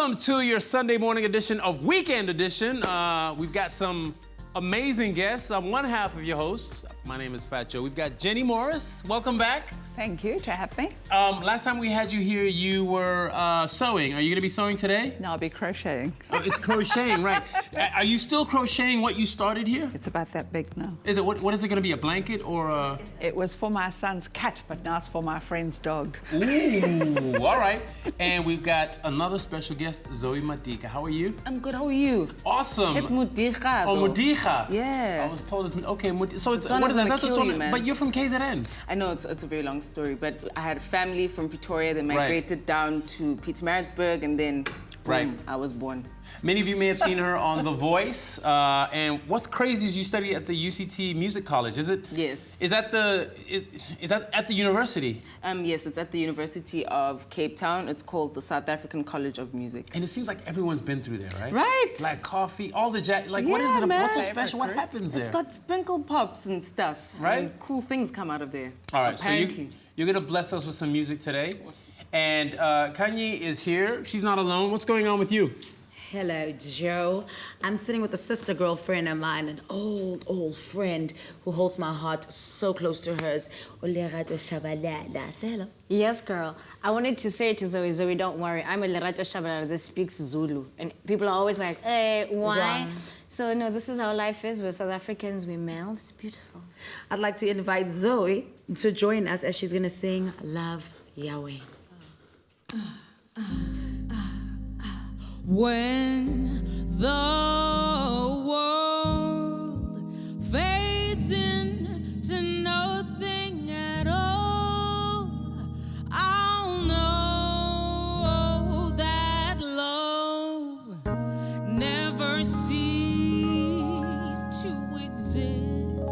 Welcome to your Sunday morning edition of Weekend Edition. We've got some amazing guests. I'm one half of your hosts. My name is Fat Joe. We've got Jenny Morris. Welcome back. Thank you to have me. Last time we had you here, you were sewing. Are you going to be sewing today? No, I'll be crocheting. Oh, it's crocheting, right. Are you still crocheting what you started here? It's about that big now. Is it, what is it going to be, a blanket or a... It was for my son's cat, but now it's for my friend's dog. Ooh, all right. And we've got another special guest, Zoe Madika. How are you? I'm good, how are you? Awesome. It's Mudika. Oh, though. Mudika. Yeah. I was told it's, okay, so it's, Donna's what is that? gonna That's kill what's you, on, man. but you're from KZN. I know it's a very long story, but I had a family from Pretoria. They migrated down to Pietermaritzburg, and then boom, I was born. Many of you may have seen her on The Voice. And what's crazy is you study at the UCT Music College, is it? Yes. Is that at the university? Yes, it's at the University of Cape Town. It's called the South African College of Music. And it seems like everyone's been through there, right? Right. Like coffee, all the like Yeah, what is it? man. What's so special? What happens there? It's got sprinkle pops and stuff. Right. And cool things come out of there. All right, Apparently. so you're gonna bless us with some music today. Awesome. And Kanye is here. She's not alone. What's going on with you? Hello, Joe. I'm sitting with a sister girlfriend of mine, an old friend who holds my heart so close to hers. Lerato Shabalala. Say hello. Yes, girl. I wanted to say to Zoe, Zoe, don't worry. I'm a Lerato Shabalala that speaks Zulu. And people are always like, hey, why? So, no, this is how life is. We're South Africans, we male. It's beautiful. I'd like to invite Zoe to join us as she's gonna sing Love Yahweh. When the world fades into nothing at all, I'll know that love never ceased to exist.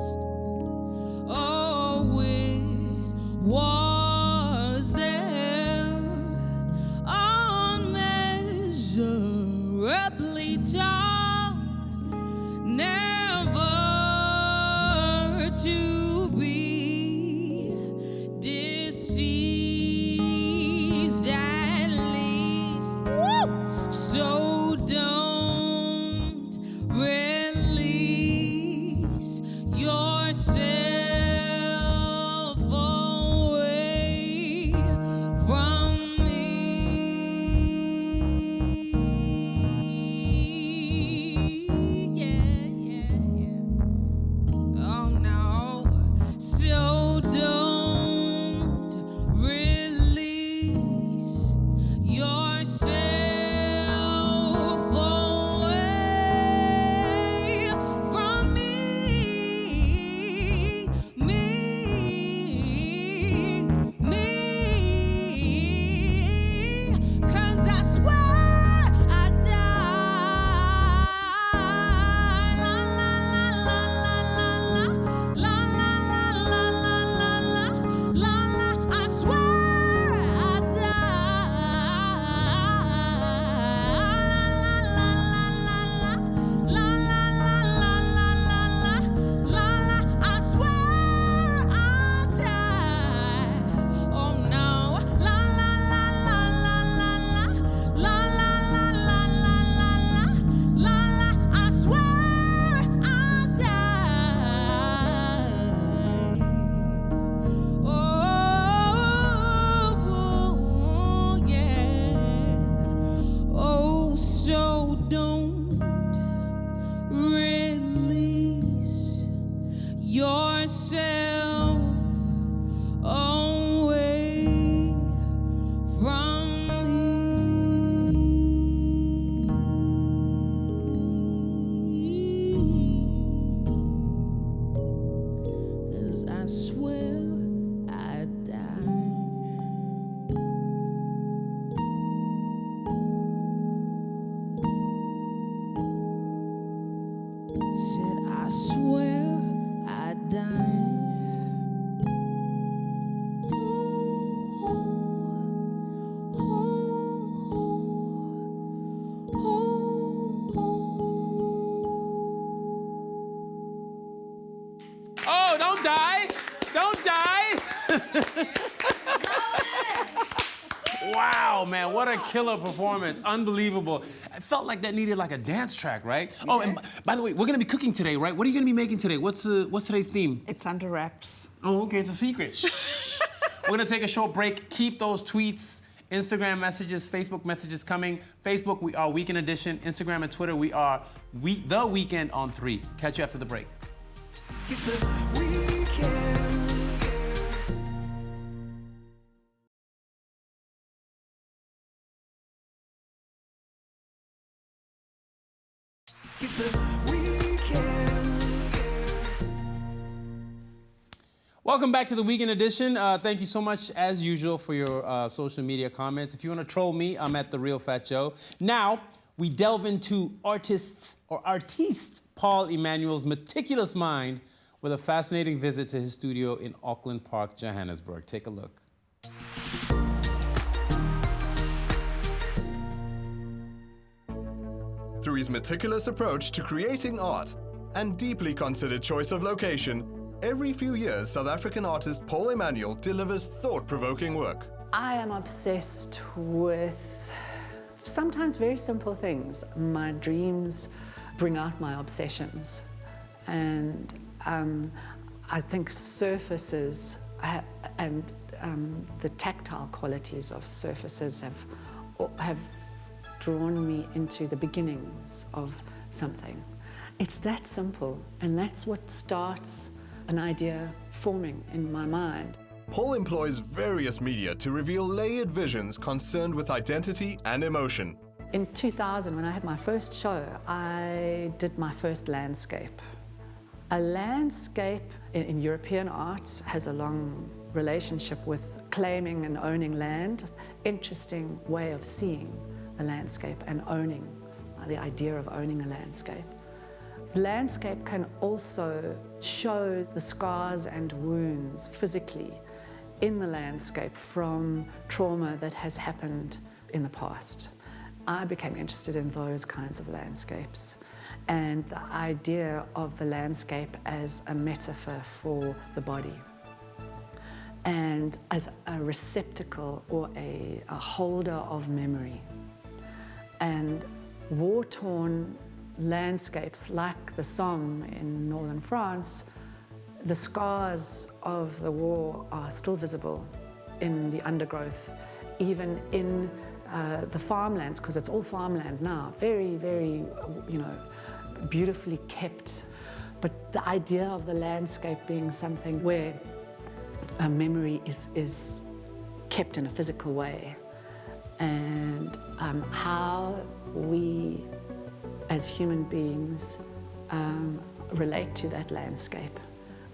Oh, it was there, unmeasurably tall, never to be deceased at least. Woo! So don't release yourself away from me. Oh no. So don't release yourself away from me. Cause I swear I die. La la la la la la la, I swear I die. La I swear I'll die. Oh no. La I swear I'll die. Oh, yeah. Oh, so don't release yourself away from me. 'Cause I swear I'd die. Said I swear I'd die. Oh, don't die! Don't die! Wow, man, what a killer performance. Unbelievable. I felt like that needed like a dance track, right? Yeah. Oh, and by the way, we're gonna be cooking today, right? What are you gonna be making today? What's today's theme? It's under wraps. Oh, okay, it's a secret. Shh. We're gonna take a short break. Keep those tweets, Instagram messages, Facebook messages coming. Facebook, we are Weekend Edition. Instagram and Twitter, we are The Weekend on 3. Catch you after the break. It's a weekend. It's a weekend. Welcome back to the Weekend Edition. Thank you so much, as usual, for your social media comments. If you want to troll me, I'm at The Real Fat Joe. Now, we delve into artiste Paul Emanuel's meticulous mind with a fascinating visit to his studio in Auckland Park, Johannesburg. Take a look. Through his meticulous approach to creating art and deeply considered choice of location, every few years South African artist Paul Emanuel delivers thought-provoking work. I am obsessed with sometimes very simple things. My dreams bring out my obsessions. And I think surfaces and the tactile qualities of surfaces have drawn me into the beginnings of something. It's that simple, and that's what starts an idea forming in my mind. Paul employs various media to reveal layered visions concerned with identity and emotion. In 2000, when I had my first show, I did my first landscape. A landscape in European art has a long relationship with claiming and owning land. Interesting way of seeing the landscape and owning, the idea of owning a landscape. The landscape can also show the scars and wounds physically in the landscape from trauma that has happened in the past. I became interested in those kinds of landscapes and the idea of the landscape as a metaphor for the body and as a receptacle or a holder of memory. And war-torn landscapes like the Somme in northern France, the scars of the war are still visible in the undergrowth, even in the farmlands, because it's all farmland now, very, very, beautifully kept. But the idea of the landscape being something where a memory is kept in a physical way, and how we as human beings relate to that landscape,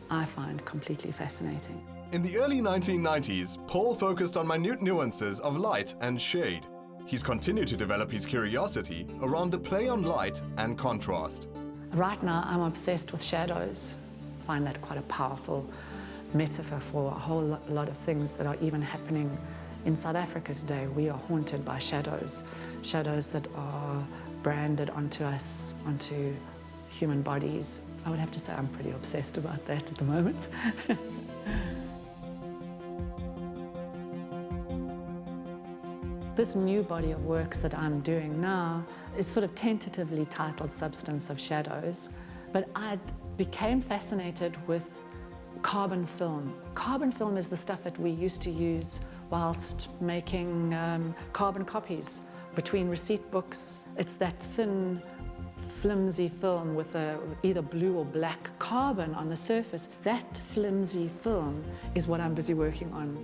I find completely fascinating. In the early 1990s, Paul focused on minute nuances of light and shade. He's continued to develop his curiosity around the play on light and contrast. Right now, I'm obsessed with shadows. I find that quite a powerful metaphor for a whole lot of things that are even happening in South Africa today. We are haunted by shadows, shadows that are branded onto us, onto human bodies. I would have to say I'm pretty obsessed about that at the moment. This new body of works that I'm doing now is sort of tentatively titled Substance of Shadows, but I became fascinated with carbon film. Carbon film is the stuff that we used to use whilst making carbon copies between receipt books. It's that thin, flimsy film with either blue or black carbon on the surface. That flimsy film is what I'm busy working on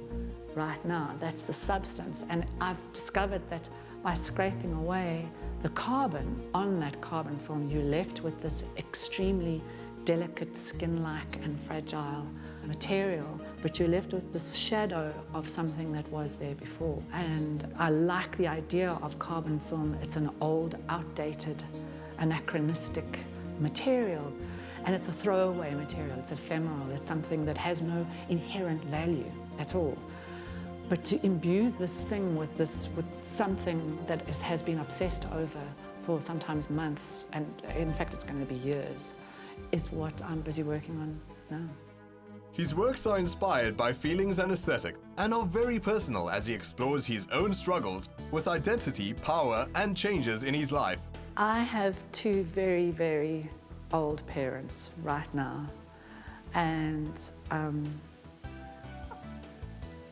right now. That's the substance. And I've discovered that by scraping away the carbon on that carbon film, you're left with this extremely delicate, skin-like and fragile material, but you're left with this shadow of something that was there before. And I like the idea of carbon film. It's an old, outdated, anachronistic material, and it's a throwaway material. It's ephemeral. It's something that has no inherent value at all. But to imbue this thing with something that has been obsessed over for sometimes months, and in fact it's going to be years, is what I'm busy working on now. His works are inspired by feelings and aesthetic and are very personal as he explores his own struggles with identity, power, and changes in his life. I have two very, very old parents right now, and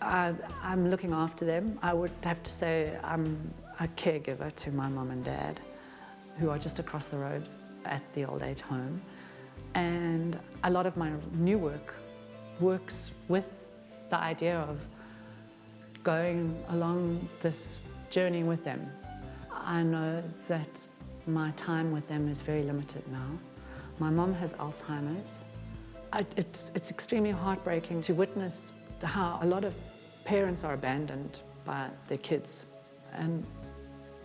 I'm looking after them. I would have to say I'm a caregiver to my mum and dad, who are just across the road at the old age home. And a lot of my new work works with the idea of going along this journey with them. I know that my time with them is very limited now. My mum has Alzheimer's. It's extremely heartbreaking to witness how a lot of parents are abandoned by their kids. And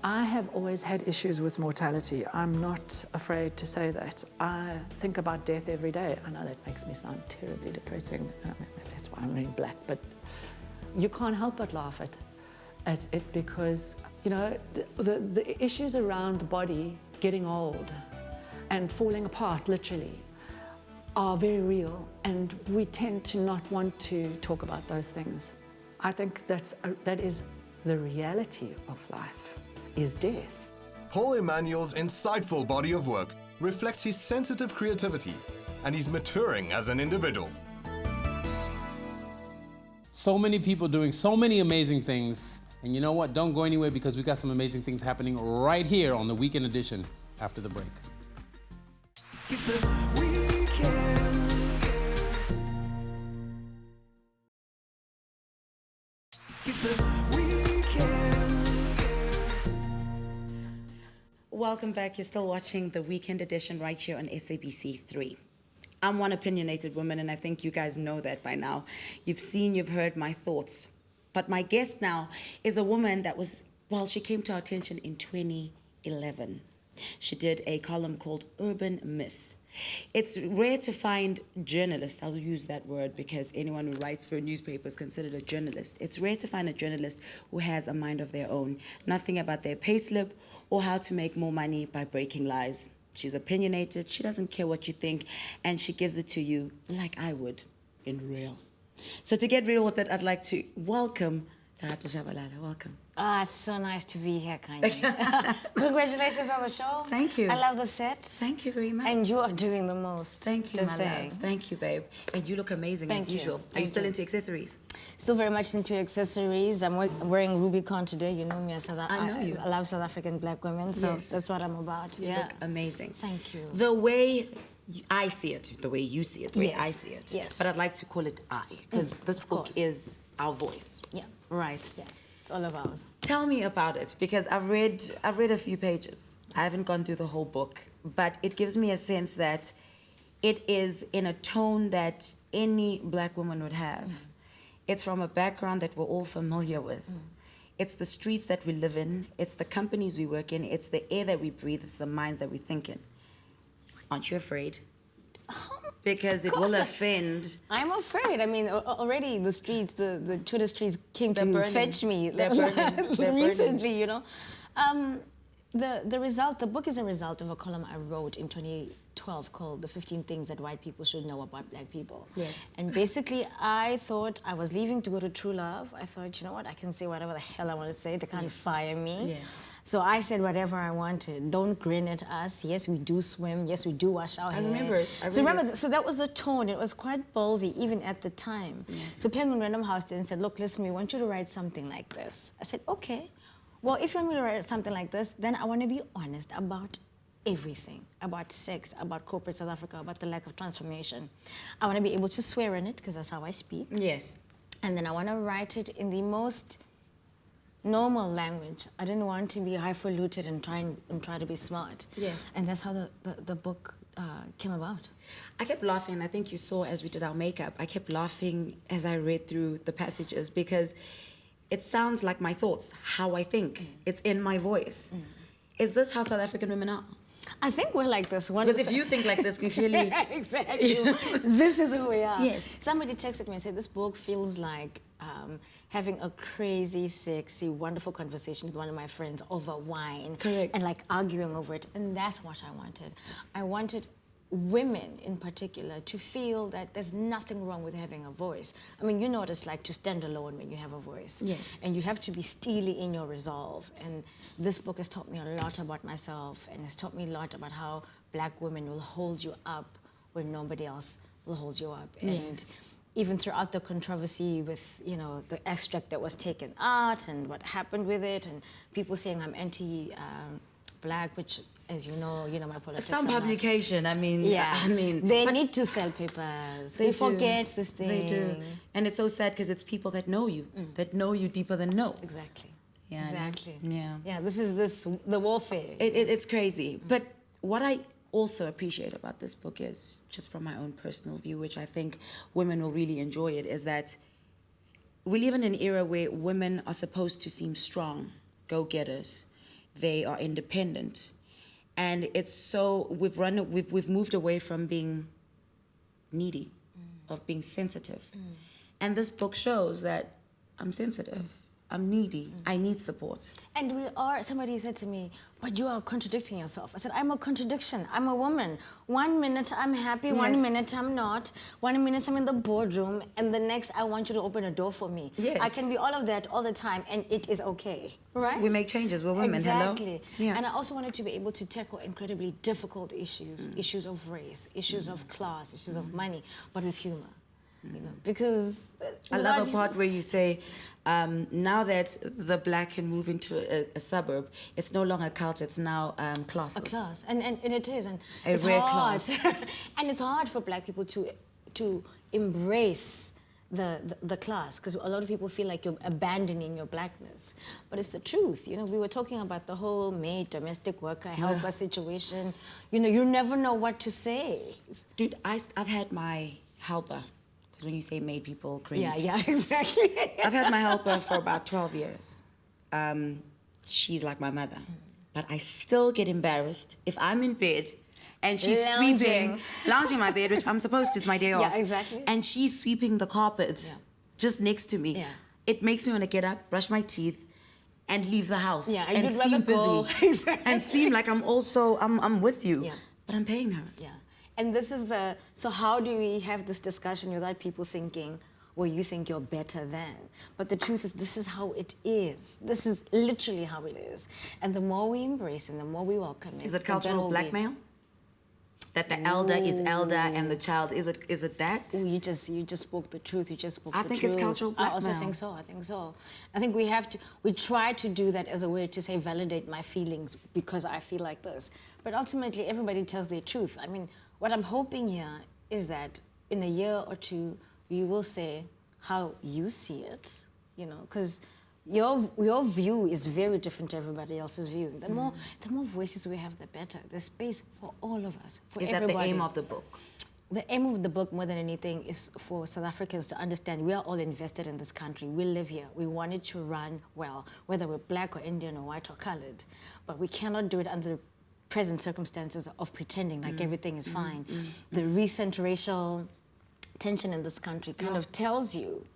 I have always had issues with mortality. I'm not afraid to say that. I think about death every day. I know that makes me sound terribly depressing. That's why I'm wearing black, but you can't help but laugh at it because, you know, the issues around the body getting old and falling apart, literally, are very real, and we tend to not want to talk about those things. I think that is the reality of life, is death. Paul Emanuel's insightful body of work reflects his sensitive creativity and he's maturing as an individual. So many people doing so many amazing things. And you know what? Don't go anywhere because we got some amazing things happening right here on the Weekend Edition after the break. It's a weekend. It's a weekend. Welcome back. You're still watching the Weekend Edition right here on SABC3. I'm one opinionated woman, and I think you guys know that by now. You've seen, you've heard my thoughts. But my guest now is a woman that was, well, she came to our attention in 2011. She did a column called Urban Miss. It's rare to find journalists, I'll use that word because anyone who writes for a newspaper is considered a journalist. It's rare to find a journalist who has a mind of their own, nothing about their payslip or how to make more money by breaking lies. She's opinionated, she doesn't care what you think, and she gives it to you like I would, in real. So to get real with it, I'd like to welcome Lerato Shabalala. Welcome. Ah, it's so nice to be here, Kanye. Congratulations on the show. Thank you. I love the set. Thank you very much. And you are doing the most. Thank you, just my saying. love. Thank you, babe. And you look amazing Thank as you. usual. Are you Thank still you. into accessories? Still very much into accessories. I'm wearing Rubicon today. You know me as I know you. I love South African black women, so Yes. that's what I'm about. You Yeah. look amazing. Thank you. The way I see it, the way you see it, the way Yes. I see it. Yes. But I'd like to call it I, because this of book course. is our voice. Yeah. Right. Yeah. It's all of ours. Tell me about it, because I've read a few pages. I haven't gone through the whole book, but it gives me a sense that it is in a tone that any black woman would have. It's from a background that we're all familiar with. It's the streets that we live in, it's the companies we work in, it's the air that we breathe, it's the minds that we think in. Aren't you afraid? Because it will course. offend. I'm afraid. I mean, already the streets, the Twitter streets came They're to burning. fetch me They're burning. They're burning. recently, you know. The book is a result of a column I wrote in 2012 called The 15 Things That White People Should Know About Black People. Yes. And basically, I thought I was leaving to go to True Love. I thought, you know what, I can say whatever the hell I want to say. They can't fire me. Yes. So I said whatever I wanted. Don't grin at us. Yes, we do swim. Yes, we do wash our hair. remember it. I So read remember, it. so that was the tone. It was quite ballsy, even at the time. Yes. So Penguin Random House then said, look, listen, we want you to write something like this. I said, okay. Well, if you want me to write something like this, then I want to be honest about everything, about sex, about corporate South Africa, about the lack of transformation. I want to be able to swear in it, because that's how I speak. Yes. And then I want to write it in the most normal language. I didn't want to be highfalutin and try to be smart. Yes. And that's how the book came about. I kept laughing. I think you saw as we did our makeup. I kept laughing as I read through the passages because it sounds like my thoughts, how I think. It's in my voice. Is this how South African women are? I think we're like this. Because if you think like this, clearly... exactly. This is who we are. Yes. Somebody texted me and said, this book feels like having a crazy, sexy, wonderful conversation with one of my friends over wine. Correct. And like arguing over it. And that's what I wanted. I wanted women in particular to feel that there's nothing wrong with having a voice. I mean, you know what it's like to stand alone when you have a voice. Yes. And you have to be steely in your resolve. And this book has taught me a lot about myself, and it's taught me a lot about how Black women will hold you up when nobody else will hold you up. And even throughout the controversy with, you know, the extract that was taken out and what happened with it, and people saying I'm anti-Black, which, as you know my politics. Some so much. publication, I mean, they but need to sell papers. they We do. forget this thing. They do. And it's so sad because it's people that know you, that know you deeper than know. Exactly. Yeah, Exactly. yeah. Yeah, this is the warfare. It's crazy. But what I also appreciate about this book is, just from my own personal view, which I think women will really enjoy it, is that we live in an era where women are supposed to seem strong, go-getters. They are independent. And it's so, we've moved away from being needy, of being sensitive. And this book shows that I'm sensitive. I'm needy. I need support. And somebody said to me, but you are contradicting yourself. I said, I'm a contradiction. I'm a woman. 1 minute I'm happy, 1 Yes. minute I'm not. 1 minute I'm in the boardroom, and the next I want you to open a door for me. Yes. I can be all of that all the time, and it is okay, right? We make changes. We're women. Exactly. Hello? Yeah. And I also wanted to be able to tackle incredibly difficult issues, issues of race, issues of class, issues of money, but with humor. You know, because I love a part where you say, now that the Black can move into a suburb, it's no longer culture, it's now classes. a class, and it is, and A it's rare hard, class. and it's hard for Black people to embrace the class, because a lot of people feel like you're abandoning your Blackness, but it's the truth. You know, we were talking about the whole maid, domestic worker, helper situation. You know, you never know what to say. Dude, I've had my helper, because when you say maid, people cringe. Yeah, exactly. I've had my helper for about 12 years. She's like my mother. But I still get embarrassed if I'm in bed and she's Lounging. lounging my bed, which I'm supposed to, it's my day off. Yeah, exactly. And she's sweeping the carpet just next to me. Yeah. It makes me want to get up, brush my teeth, and leave the house. Yeah, and you'd seem rather go. busy. Exactly. And seem like I'm with you. Yeah. But I'm paying her. Yeah. And this is so how do we have this discussion without people thinking, well, you think you're better than? But the truth is, this is how it is. This is literally how it is. And the more we embrace and the more we welcome it. Is it the cultural better we'll be. blackmail? That the elder is elder and the child, is it that? Ooh, you just spoke the truth. You just spoke I the think truth. it's cultural I also blackmail. think so. I think so. I think we try to do that as a way to say validate my feelings because I feel like this. But ultimately, everybody tells their truth. I mean, what I'm hoping here is that in a year or two, you will say how you see it, you know, because your view is very different to everybody else's view. The more voices we have, the better. There's space for all of us, for Is that everybody. the aim of the book? The aim of the book, more than anything, is for South Africans to understand we are all invested in this country. We live here. We want it to run well, whether we're Black or Indian or white or colored. But we cannot do it under the present circumstances of pretending like everything is fine. The recent racial tension in this country kind of tells you,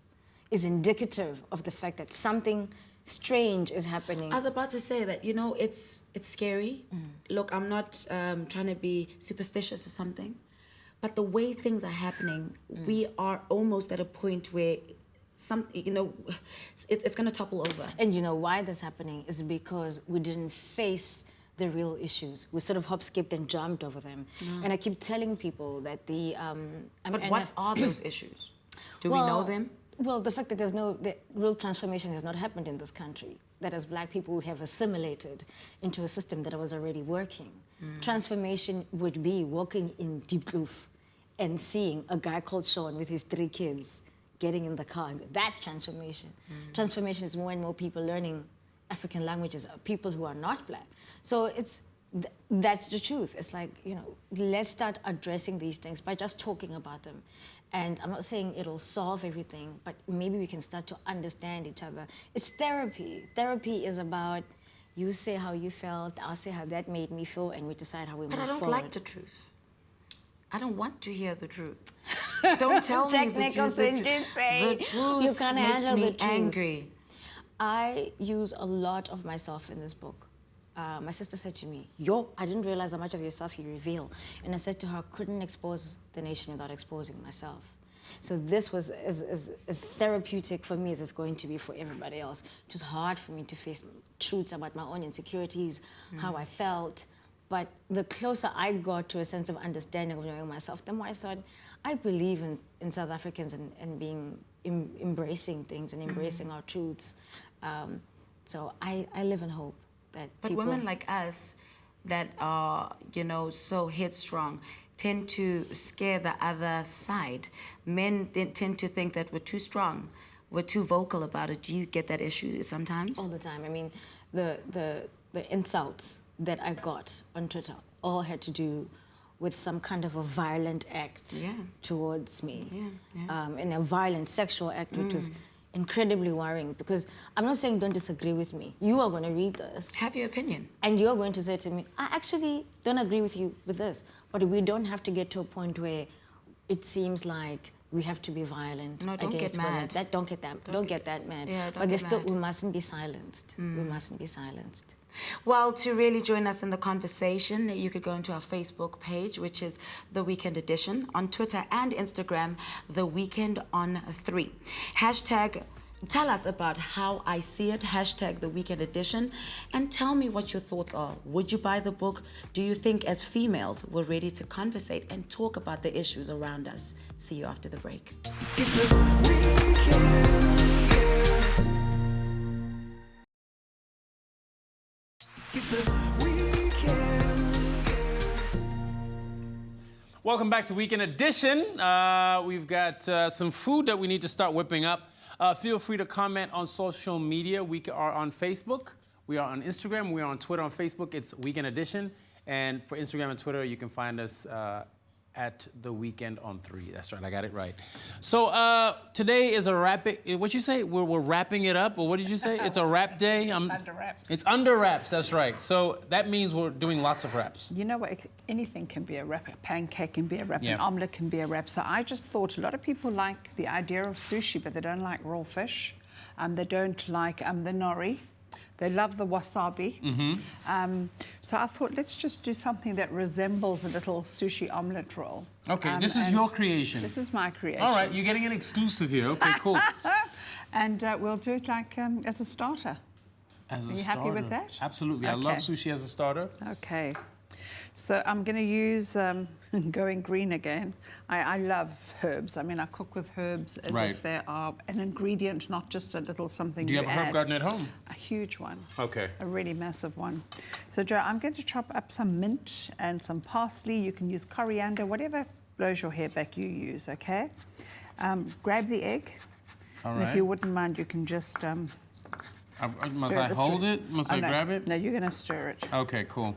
is indicative of the fact that something strange is happening. I was about to say that, you know, it's scary. Look, I'm not trying to be superstitious or something, but the way things are happening, we are almost at a point where it's going to topple over. And you know why that's happening is because we didn't face the real issues. We sort of hop, skipped, and jumped over them. And I keep telling people that But what are those issues? Do we know them? Well, the fact that the real transformation has not happened in this country, that as Black people we have assimilated into a system that was already working. Transformation would be walking in Diepkloof and seeing a guy called Sean with his 3 kids getting in the car. That's transformation. Transformation is more and more people learning African languages, people who are not Black. So that's the truth. It's like, you know, let's start addressing these things by just talking about them. And I'm not saying it'll solve everything, but maybe we can start to understand each other. It's therapy. Therapy is about you say how you felt, I'll say how that made me feel, and we decide how we move But I don't forward. like the truth. I don't want to hear the truth. Don't tell me Jack the truth. Nicholson did say the truth you can't makes handle me the truth. angry. I use a lot of myself in this book. my sister said to me, I didn't realize how much of yourself you reveal. And I said to her, I couldn't expose the nation without exposing myself. So this was as therapeutic for me as it's going to be for everybody else. It was hard for me to face truths about my own insecurities, how I felt. But the closer I got to a sense of understanding of knowing myself, the more I thought, I believe in South Africans and being embracing things and embracing our truths. So I live in hope that But people... women like us that are, so headstrong tend to scare the other side. Men tend to think that we're too strong, we're too vocal about it. Do you get that issue sometimes? All the time. I mean, the insults that I got on Twitter all had to do with some kind of a violent act towards me. And a violent sexual act, which was incredibly worrying, because I'm not saying don't disagree with me. You are going to read this. Have your opinion. And you're going to say to me, I actually don't agree with you with this. But we don't have to get to a point where it seems like we have to be violent No, don't against get women. mad. Don't get that mad. Yeah, don't but there's get still, mad. we mustn't be silenced. We mustn't be silenced. Well, to really join us in the conversation, you could go into our Facebook page, which is The Weekend Edition, on Twitter and Instagram, The Weekend on 3. Hashtag, tell us about how I see it, hashtag The Weekend Edition, and tell me what your thoughts are. Would you buy the book? Do you think as females we're ready to conversate and talk about the issues around us? See you after the break. It's a weekend. It's a weekend. Welcome back to Weekend Edition. We've got some food that we need to start whipping up. Feel free to comment on social media. We are on Facebook. We are on Instagram. We are on Twitter. On Facebook, it's Weekend Edition. And for Instagram and Twitter, you can find us at The Weekend on 3. That's right, I got it right. So today is a what'd you say? We're wrapping it up, or what did you say? It's a wrap day? It's under wraps. It's under wraps, that's right. So that means we're doing lots of wraps. You know what? Anything can be a wrap. A pancake can be a wrap. Yeah. An omelette can be a wrap. So I just thought a lot of people like the idea of sushi, but they don't like raw fish. They don't like the nori. They love the wasabi. So I thought, let's just do something that resembles a little sushi omelette roll. Okay, this is your creation. This is my creation. All right, you're getting an exclusive here. Okay, cool. And we'll do it like as a starter. As a Are you starter. happy with that? Absolutely. I love Okay. sushi as a starter. Okay. So I'm going to use, going green again. I love herbs. I mean, I cook with herbs as Right. if they are an ingredient, not just a little something Do you have a herb add. garden at home? A huge one. Okay. A really massive one. So, Joe, I'm going to chop up some mint and some parsley. You can use coriander, whatever blows your hair back you use, okay? Grab the egg. All And right. if you wouldn't mind, you can just Must stir I this hold through. it? Must Oh, I no. grab it? No, you're going to stir it. Okay, cool.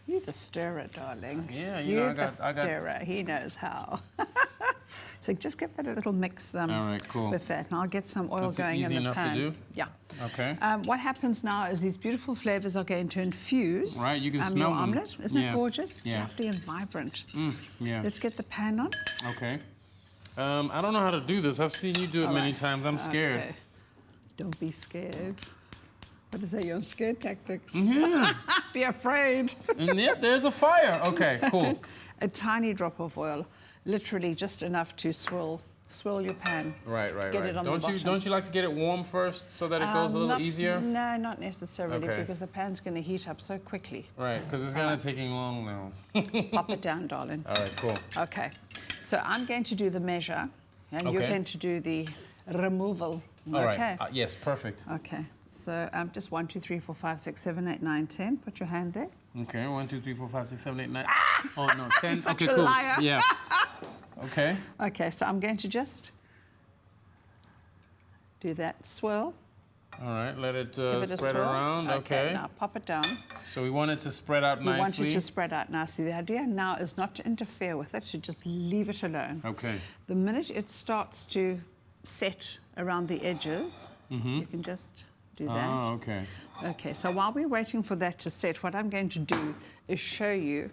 You the stirrer, darling. Yeah, you know, I the got- stirrer. He knows how. So just give that a little mix All right, cool. with that, and I'll get some oil That's going easy in the enough to pan. do? Yeah. Okay. What happens now is these beautiful flavors are going to infuse Right, you can your smell them. omelette. Isn't Yeah. it gorgeous? Yeah. Lovely and vibrant. Yeah. Let's get the pan on. Okay. I don't know how to do this. I've seen you do it All many right. times. I'm scared. Okay. Don't be scared. What is that? Your scared tactics. Yeah. Be afraid. And yeah, there's a fire. Okay, cool. A tiny drop of oil, literally just enough to swirl your pan. Right. Get it on the bottom. Don't you like to get it warm first so that it goes a little Not- easier? No, not necessarily, Okay. because the pan's going to heat up so quickly. Right, because it's kind of taking long now. Pop it down, darling. All right, cool. Okay, so I'm going to do the measure, and you're Okay. going to do the removal. All right. Okay. Yes, perfect. Okay. So just 1, 2, 3, 4, 5, 6, 7, 8, 9, 10. Put your hand there. Okay, 1, 2, 3, 4, 5, 6, 7, 8, 9. Ah! Oh no, 10. Such Okay, a cool. liar. Yeah. Okay. Okay, so I'm going to just do that swirl. All right, let it, Give it a spread swirl. around. Okay. Now pop it down. So we want it to spread out You nicely. want it to spread out nicely. The idea now is not to interfere with it, to just leave it alone. Okay. The minute it starts to set around the edges, you can just do that. Oh, okay. Okay, so while we're waiting for that to set, what I'm going to do is show you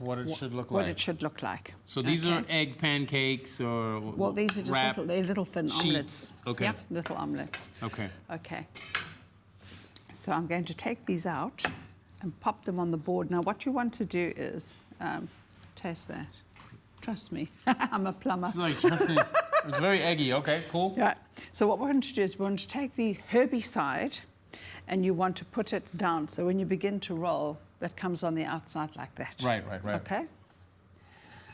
What it should look what like. it should look like. So these Okay? are egg pancakes or Well, these are just wrap little thin sheets. omelets. Okay. Yeah, little omelets. Okay. Okay. So I'm going to take these out. and pop them on the board. Now, what you want to do is taste that. Trust me, I'm a plumber. It's like, it's very eggy. Okay, cool. Yeah. So what we're going to do is we want to take the herby side and you want to put it down. So when you begin to roll, that comes on the outside like that. Right. Okay?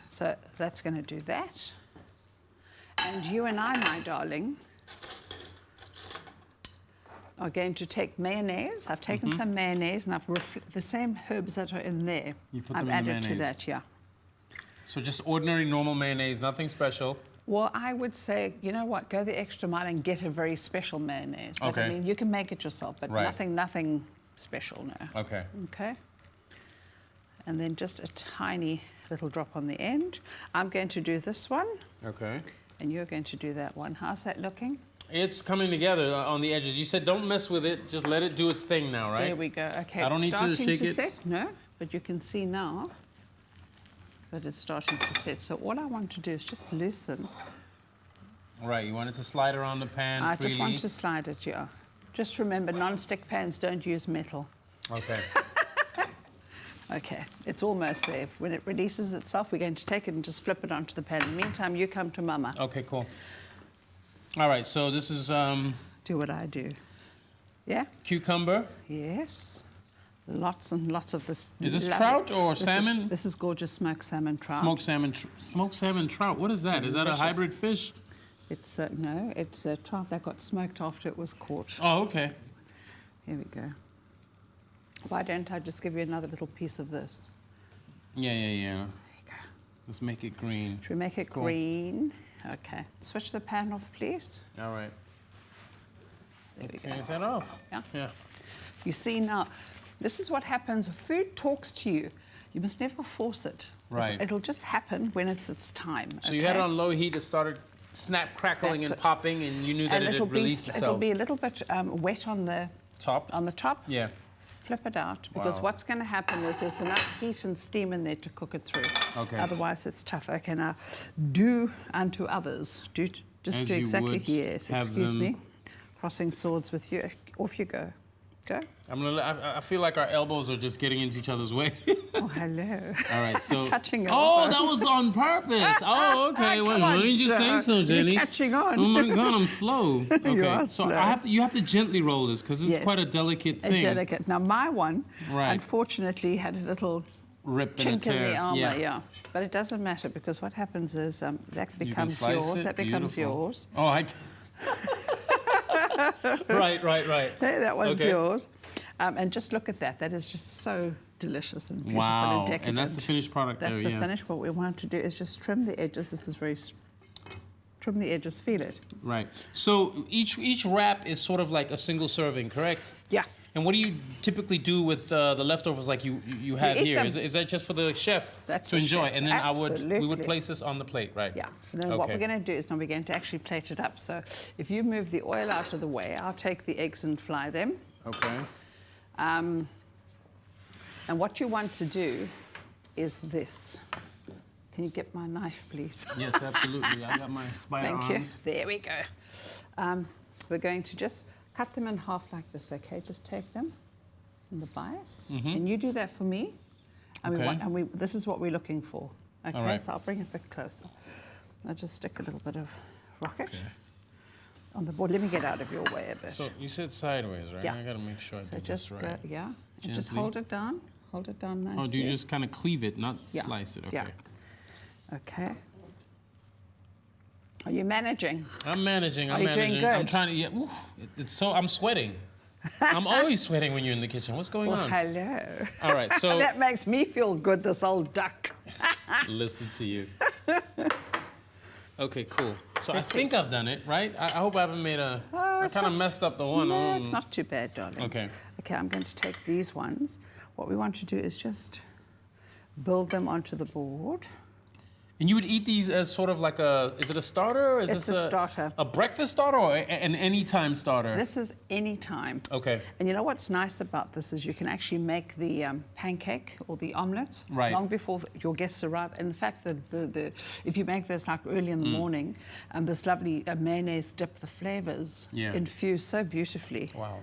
So that's going to do that. And you and I, my darling, are going to take mayonnaise. I've taken some mayonnaise and I've the same herbs that are in there. You put I've them in the added to mayonnaise. that, yeah. So just ordinary, normal mayonnaise, nothing special. Well, I would say, you know what, go the extra mile and get a very special mayonnaise. But, Okay. I mean, you can make it yourself, but Right. nothing special, no. Okay. Okay. And then just a tiny little drop on the end. I'm going to do this one, Okay. and you're going to do that one. How's that looking? It's coming together on the edges. You said don't mess with it. Just let it do its thing now, right? There we go. Okay, I don't it's need to starting shake it? set. No, but you can see now that it's starting to set. So all I want to do is just loosen. Right. You want it to slide around the pan I freely. just want to slide it, yeah. Just remember, non-stick pans don't use metal. Okay. Okay, it's almost there. When it releases itself, we're going to take it and just flip it onto the pan. In the meantime, you come to Mama. Okay. Cool. All right. So this is Do what I do. Yeah? cucumber. Yes. Lots and lots of this. Is this lovely- trout or this is- salmon? This is gorgeous smoked salmon trout. Smoked salmon trout. What is that? Is that a Delicious. hybrid fish? It's no, it's a trout that got smoked after it was caught. Oh, okay. Here we go. Why don't I just give you another little piece of this? Yeah. There you go. Let's make it green. Should we make it Cool. green? Okay. Switch the pan off, please. All right. There we go. Turn that off. Yeah. Yeah. You see now, this is what happens. Food talks to you. You must never force it. Right. It'll just happen when it's its time. So you had it on low heat. It started snap, crackling, That's and it. popping, and you knew that And it it'll had released it'll itself. be a little bit wet on the Top. top. Yeah. Flip it out because Wow. what's going to happen is there's enough heat and steam in there to cook it through. Okay. Otherwise, it's tough. Okay, now do unto others. Just As do you exactly. would Yes. have Excuse them- me. Crossing swords with you. Off you go. Go. I feel like our elbows are just getting into each other's way. Oh, hello. All right, so. Touching your Oh, elbows. that was on purpose. Oh, okay. Come Why on, didn't you say Joe. so, You're Jenny? catching on. Oh my God, I'm slow. Okay, are so slow. you have to gently roll this because it's Yes. quite a delicate A thing. delicate. Now, my one, Right. unfortunately, had a little Rip and a chink in tear. the armour, yeah. But it doesn't matter because what happens is that You can becomes slice yours. it. That becomes Beautiful. yours. Oh, right. Hey, that one's Okay. yours. And just look at that. That is just so delicious and beautiful Wow, and decadent. and that's the finished product That's there, the yeah. finish. What we want to do is just trim the edges. This is very... Trim the edges. Feel it. Right. So each wrap is sort of like a single serving, correct? Yeah. And what do you typically do with the leftovers like you have eat here? them. Is that just for the chef That's to the enjoy? chef. And then we would Absolutely. place this on the plate, right? Yeah. So then what we're going to do is now we're going to actually plate it up. So if you move the oil out of the way, I'll take the eggs and fly them. Okay. And what you want to do is this. Can you get my knife, please? Yes, absolutely. I got my spider Thank you. arms. There we go. We're going to just cut them in half like this, okay? Just take them in the bias. And you do that for me. And, Mm-hmm. Okay. this is what we're looking for. Okay, All right. so I'll bring it a bit closer. I'll just stick a little bit of rocket on the board. Let me get out of your way a bit. So you said sideways, right? Yeah. I got to make sure I So do just this go, right. yeah. And just Gently. hold it down. Hold it down nicely. Oh, do you just kind of cleave it, not Yeah. slice it? Okay. Yeah. Okay. Are you managing? I'm managing. I'm Are you doing managing. I'm good? trying to. Yeah. Oof, I'm sweating. I'm always sweating when you're in the kitchen. What's going Well, on? hello. All right. So That makes me feel good, this old duck. listen to you. Okay, cool. So I think I've done it, right? I hope I haven't made a. I it's kind of not- messed up the one. No, it's not too bad, darling. Okay. Okay, I'm going to take these ones. What we want to do is just build them onto the board. And you would eat these as sort of like a. Is it a starter? Or is It's this a starter. A breakfast starter or an anytime starter? This is any time. Okay. And you know what's nice about this is you can actually make the pancake or the omelette Right. long before your guests arrive. In fact, if you make this like early in the morning, and this lovely mayonnaise dip, the flavors Yeah. infuse so beautifully. Wow.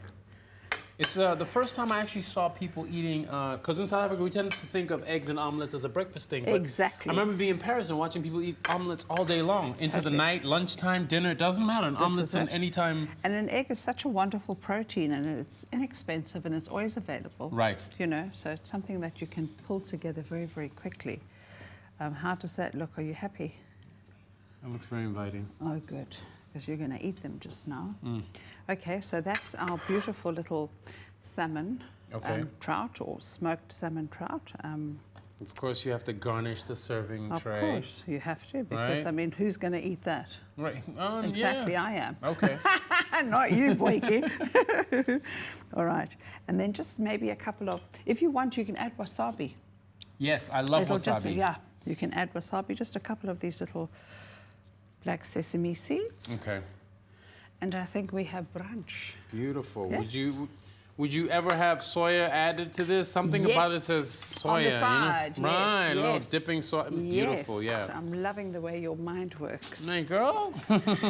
It's the first time I actually saw people eating, because in South Africa we tend to think of eggs and omelets as a breakfast thing. But Exactly. I remember being in Paris and watching people eat omelets all day long, into the night, lunchtime, dinner, it doesn't matter. An omelet's in any time. And an egg is such a wonderful protein, and it's inexpensive, and it's always available. Right. You know, so it's something that you can pull together very, very quickly. How does that look? Are you happy? That looks very inviting. Oh, good, because you're going to eat them just now. Mm. Okay, so that's our beautiful little salmon Okay. trout, or smoked salmon trout. Of course, you have to garnish the serving Of tray. course, you have to, because, Right. I mean, who's going to eat that? Right. Exactly, yeah. I am. Okay. Not you, Boyke. All right. And then just maybe a couple of, if you want, you can add wasabi. Yes, I love It'll wasabi. just- yeah, you can add wasabi, just a couple of these little black sesame seeds. Okay. And I think we have brunch. Beautiful. Yes. Would you ever have soya added to this? Something about it says soya. On the you know? side, yes, Right. A little yes. dipping soya. Beautiful. Yes, Yeah. I'm loving the way your mind works. Hey, girl,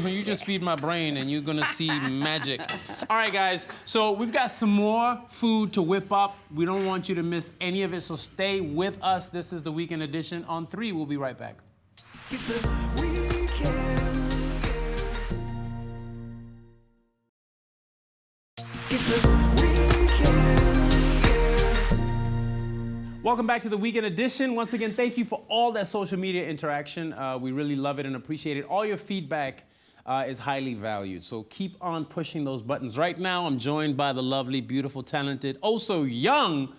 you just feed my brain and you're gonna see magic. All right, guys, so we've got some more food to whip up. We don't want you to miss any of it, so stay with us. This is the Weekend Edition on 3. We'll be right back. It's a weekend. It's a weekend. Welcome back to the Weekend Edition. Once again, thank you for all that social media interaction. We really love it and appreciate it. All your feedback is highly valued. So keep on pushing those buttons. Right now, I'm joined by the lovely, beautiful, talented, oh so young,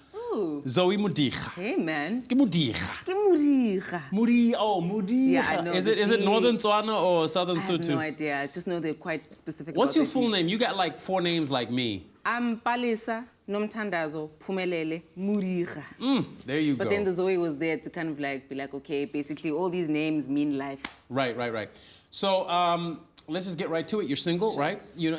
Zoe Modiga. Hey, man. Modiga. Muriga. Modiga. Yeah, I know, Is the it D. Northern Tswana or Southern I have Sotho? no idea. I just know they're quite specific. What's about your their full Ds. name? You got like 4 names like me. I'm Palisa, Nomtandazo, Pumelele, Muriga. There you But go. then the Zoe was there to kind of like be like, okay, basically all these names mean life. Right. So let's just get right to it. You're single, right? You know.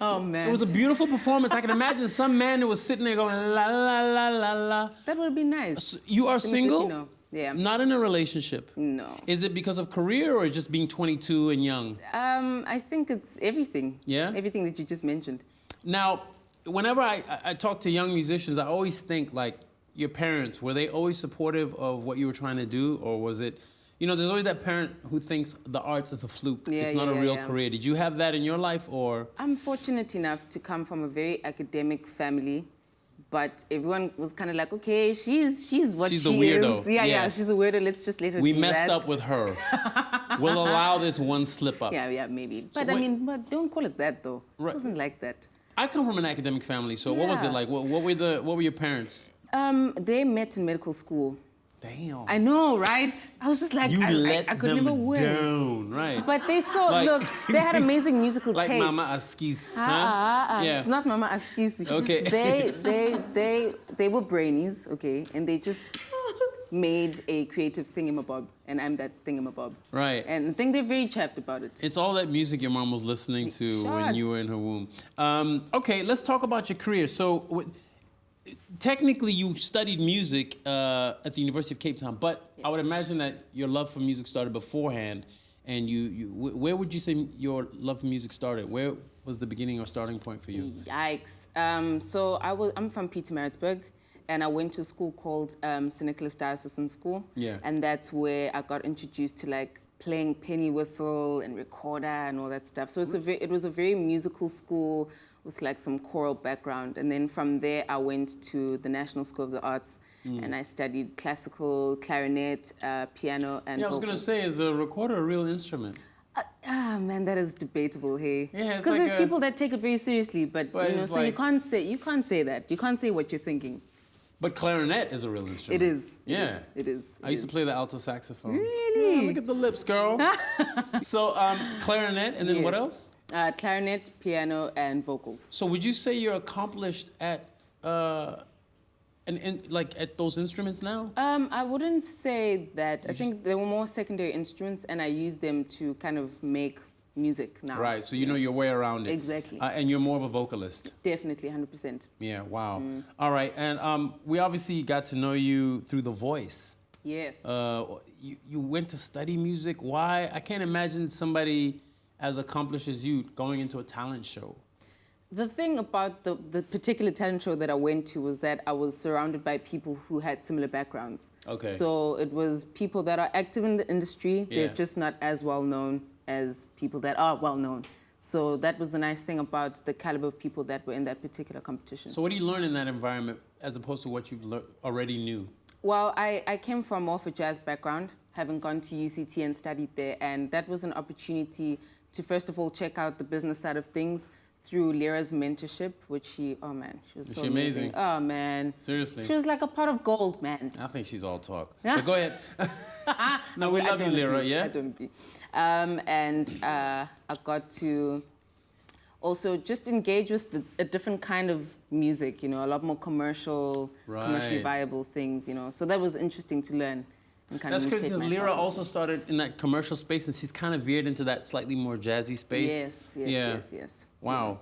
Oh man. It was a beautiful performance. I can imagine some man who was sitting there going la la la la la. That would be nice. You are Let me see if single? you know. Yeah. Not in a relationship? No. Is it because of career or just being 22 and young? I think it's everything. Yeah? Everything that you just mentioned. Now, whenever I talk to young musicians, I always think like your parents, were they always supportive of what you were trying to do, or was it, you know, there's always that parent who thinks the arts is a fluke. Yeah, it's not a yeah, real yeah. career. Did you have that in your life, or? I'm fortunate enough to come from a very academic family, but everyone was kind of like, okay, she's what She's she the weirdo. is. Yeah, Yeah. she's a weirdo. Let's just let her We do messed that. up with her. We'll allow this one slip up. Yeah, maybe. So But I wait- mean, but don't call it that though. Right. It wasn't like that. I come from an academic family, so what was it Yeah. like? What were your parents? They met in medical school. Damn. I know, right? I was just like, You let I could them never win. down, right? But they saw, Like- look, they had amazing musical Like taste. Mama Askis, huh? Yeah. It's not Mama Askisi. Okay. They were brainies, okay, and they just made a creative thingamabob, and I'm that thingamabob. Right. And I think they're very chuffed about it. It's all that music your mom was listening to when you were in her womb. Okay, let's talk about your career. So, technically, you studied music at the University of Cape Town, but I would imagine that your love for music started beforehand. And where would you say your love for music started? Where was the beginning or starting point for you? Yikes. So I'm from Pietermaritzburg, and I went to a school called St. Nicholas Diocesan School. Yeah. And that's where I got introduced to like playing penny whistle and recorder and all that stuff. So it was a very musical school with like some choral background. And then from there, I went to the National School of the Arts, and I studied classical, clarinet, piano, and Yeah, I was gonna vocals. say, is a recorder a real instrument? Man, that is debatable, hey. Yeah, it's Because like there's a- people that take it very seriously, but you know, it's so you like- can't say that. You can't say what you're thinking. But clarinet is a real instrument. It is. Yeah. It is. I used to play the alto saxophone. Really? Yeah, look at the lips, girl. So, clarinet, and then what else? Clarinet, piano, and vocals. So, would you say you're accomplished at, at those instruments now? I wouldn't say that. I think there were more secondary instruments, and I used them to kind of make music now. Right. So you know your way around it. Exactly. And you're more of a vocalist. Definitely, 100%. Yeah. Wow. All right. And we obviously got to know you through The Voice. Yes. You went to study music. Why? I can't imagine somebody as accomplished as you going into a talent show. The thing about the particular talent show that I went to was that I was surrounded by people who had similar backgrounds. Okay. So it was people that are active in the industry. Yeah. They're just not as well known as people that are well known. So that was the nice thing about the caliber of people that were in that particular competition. So what do you learn in that environment as opposed to what you've already knew? Well, I came from more of a jazz background, having gone to UCT and studied there, and that was an opportunity to first of all check out the business side of things through Lyra's mentorship, which she was Is so she amazing? Oh man, Seriously? she was like a pot of gold, man. I think she's all talk. But go ahead. No, we love you, Lyra, yeah? I don't be. I got to also just engage with a different kind of music, you know, a lot more commercially Right. viable things, you know. So that was interesting to learn and kind That's of crazy mutate because myself Lyra into. also started in that commercial space and she's kind of veered into that slightly more jazzy space. Yes. Wow.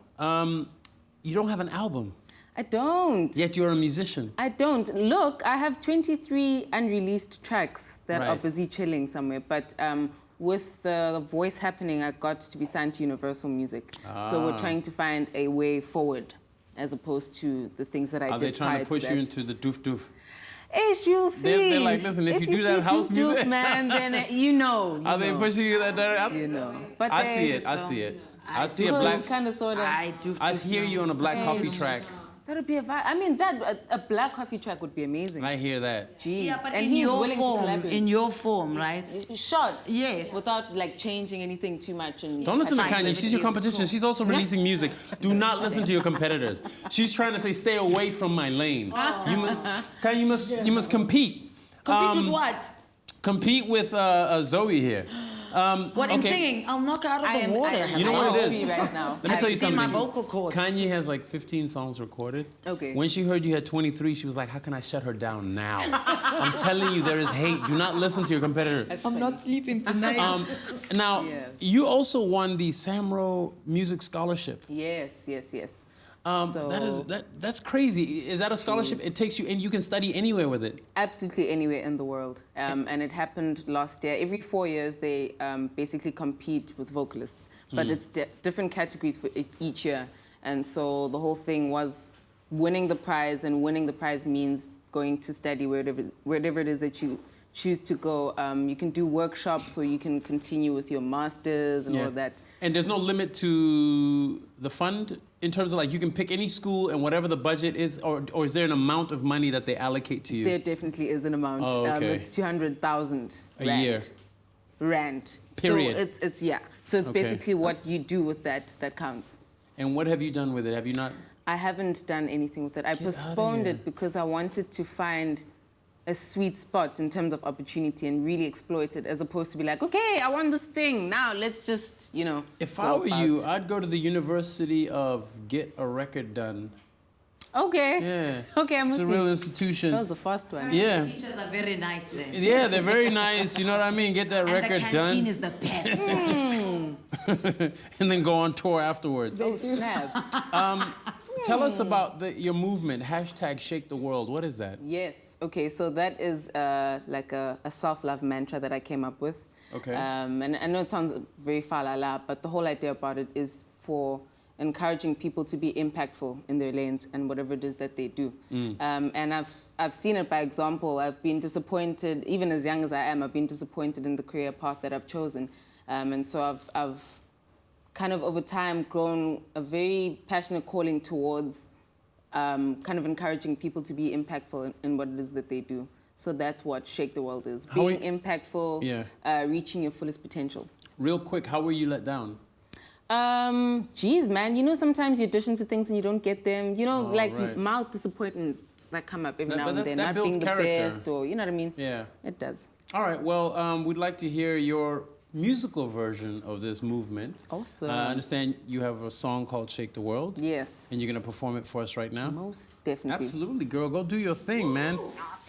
You don't have an album, I don't. yet you're a musician. I don't. Look, I have 23 unreleased tracks that are Right. busy chilling somewhere, but with the voice happening, I got to be signed to Universal Music. So we're trying to find a way forward as opposed to the things that I Are did they trying to prior push that. you into the doof doof? Ish, you'll see. They're like, listen, if you do that see house Doof Doof, music- man, then you know. Are they pushing you that direction? You know. But I they- see it. I see it. I see a black. kind of sort of. I hear you on a black coffee track. That would be a vibe. I mean, a black coffee track would be amazing. I hear that. Jeez. Yeah, but and in he's your willing to form, collaborate. in your form, right? Short. Yes. Without like changing anything too much. And Don't listen to find Kanye. liberty She's your in competition. cool. She's also releasing music. Do not listen to your competitors. She's trying to say, stay away from my lane. You must compete. Compete with what? Compete with Zoe here. What in okay. singing? I'll knock her out of I the am, water. I am You know what it tree is? right now. Let me tell you I've seen something. my vocal cords. Kanye has like 15 songs recorded. Okay. When she heard you had 23, she was like, how can I shut her down now? I'm telling you, there is hate. Do not listen to your competitor. I'm not sleeping tonight. Now, Yeah. you also won the Samro Music Scholarship. Yes. That's crazy. Is that a scholarship? Jeez. It takes you, and you can study anywhere with it. Absolutely anywhere in the world. And it happened last year. Every 4 years, they basically compete with vocalists. But it's different categories for each year. And so the whole thing was winning the prize, and winning the prize means going to study wherever it is that you choose to go. You can do workshops, or you can continue with your masters and all of that. And there's no limit to the fund in terms of like you can pick any school and whatever the budget is, or is there an amount of money that they allocate to you? There definitely is an amount. Oh, okay. It's 200,000 A year. Rand. Period. So it's yeah. So it's Okay. basically what you do with that counts. And what have you done with it? Have you not? I haven't done anything with it. I Get outta postponed here. it because I wanted to find a sweet spot in terms of opportunity and really exploit it, as opposed to be like, okay, I want this thing, now let's just, you know. If go I were you, about. I'd go to the University of Get a Record Done. Okay. Yeah. Okay, I'm It's a with real you. institution. That was the first one. Yeah. Teachers are very nice there. Yeah, they're very nice. You know what I mean? Get that And record the canteen done. is the best. And then go on tour afterwards. Oh, snap. Tell us about your movement, #Shake the World. What is that? Yes. Okay, so that is like a self-love mantra that I came up with. Okay. And I know it sounds very fa-la-la, but the whole idea about it is for encouraging people to be impactful in their lanes and whatever it is that they do. And I've seen it by example. I've been disappointed, even as young as I am, I've been disappointed in the career path that I've chosen. And so I've kind of over time grown a very passionate calling towards kind of encouraging people to be impactful in what it is that they do. So that's what Shake the World is. Being impactful, reaching your fullest potential. Real quick, how were you let down? Geez, man, you know, sometimes you audition for things and you don't get them. You know, like right. mild disappointments that come up every now and then. that Not builds being the character. best, or, you know what I mean? Yeah. It does. All right, well, we'd like to hear your musical version of this movement. Awesome. I understand you have a song called Shake the World. Yes. And you're going to perform it for us right now? Most definitely. Absolutely, girl. Go do your thing, man.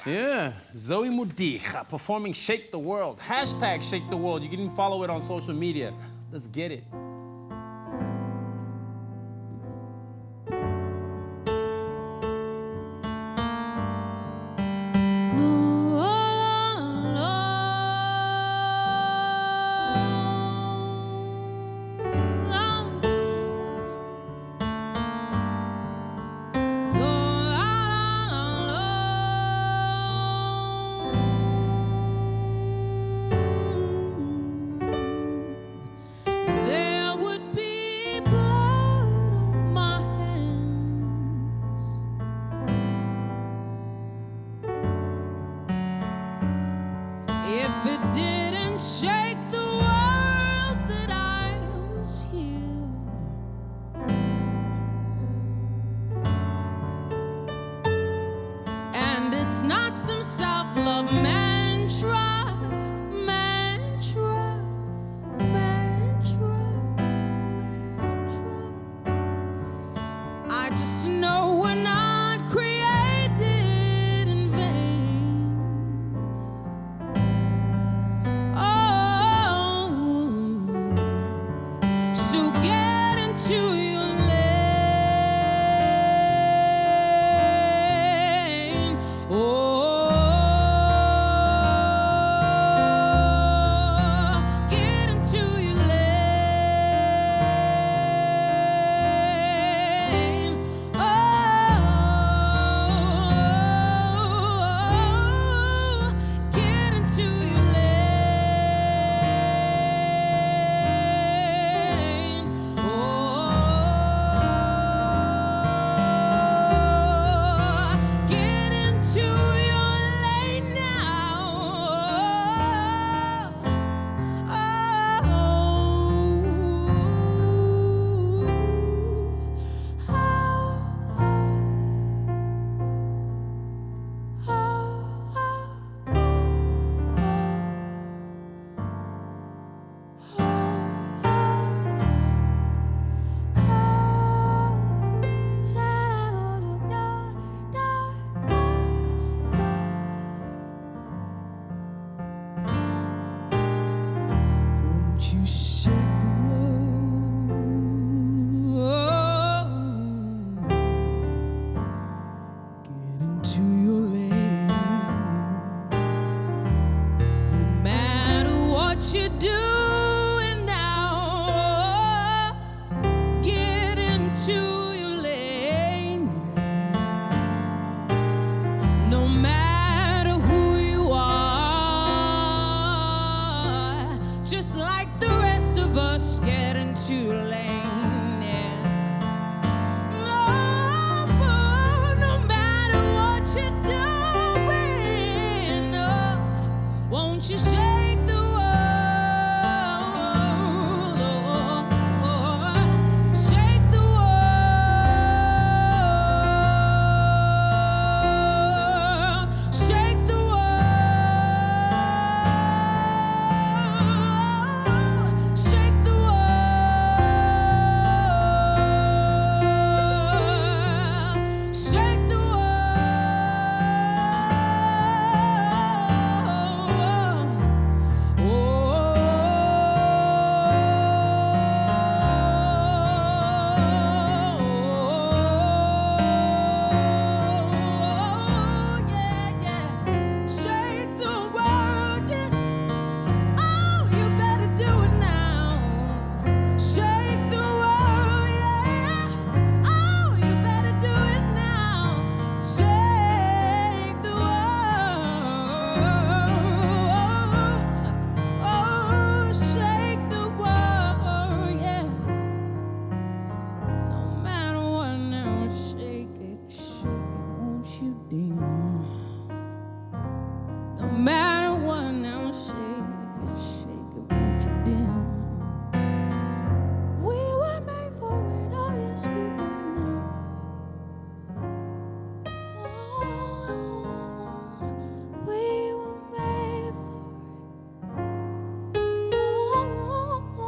Yeah. Zoe Mudikha performing Shake the World. #Shake the World. You can even follow it on social media. Let's get it. If it didn't shake the world that I was here. And it's not some self-love mantra, mantra, mantra, mantra. I just know we're not created in vain. Oh, so get into your lane. Oh, get into your lane. Oh, get into your lane. Oh, get into your lane now. Won't you shake the world? Get into your lane. No matter what you're doing now, get into your lane. No matter who you are, just like the rest of us, get into your lane. Yeah. No matter what you're doing, won't you shake the world? Shake the world. Shake the world. Shake the world. Shake the world. Oh, yeah, yeah. Shake the world, yes. Oh, you better do it now. Shake the world, yeah. Oh, you better do it now. Shake the world. Oh, shake the world, yeah. No matter what now, shake it, won't you, dear? No matter what now, shake it, won't you, dear? We were made for it, oh yes we were now. Oh, we were made for it. Oh,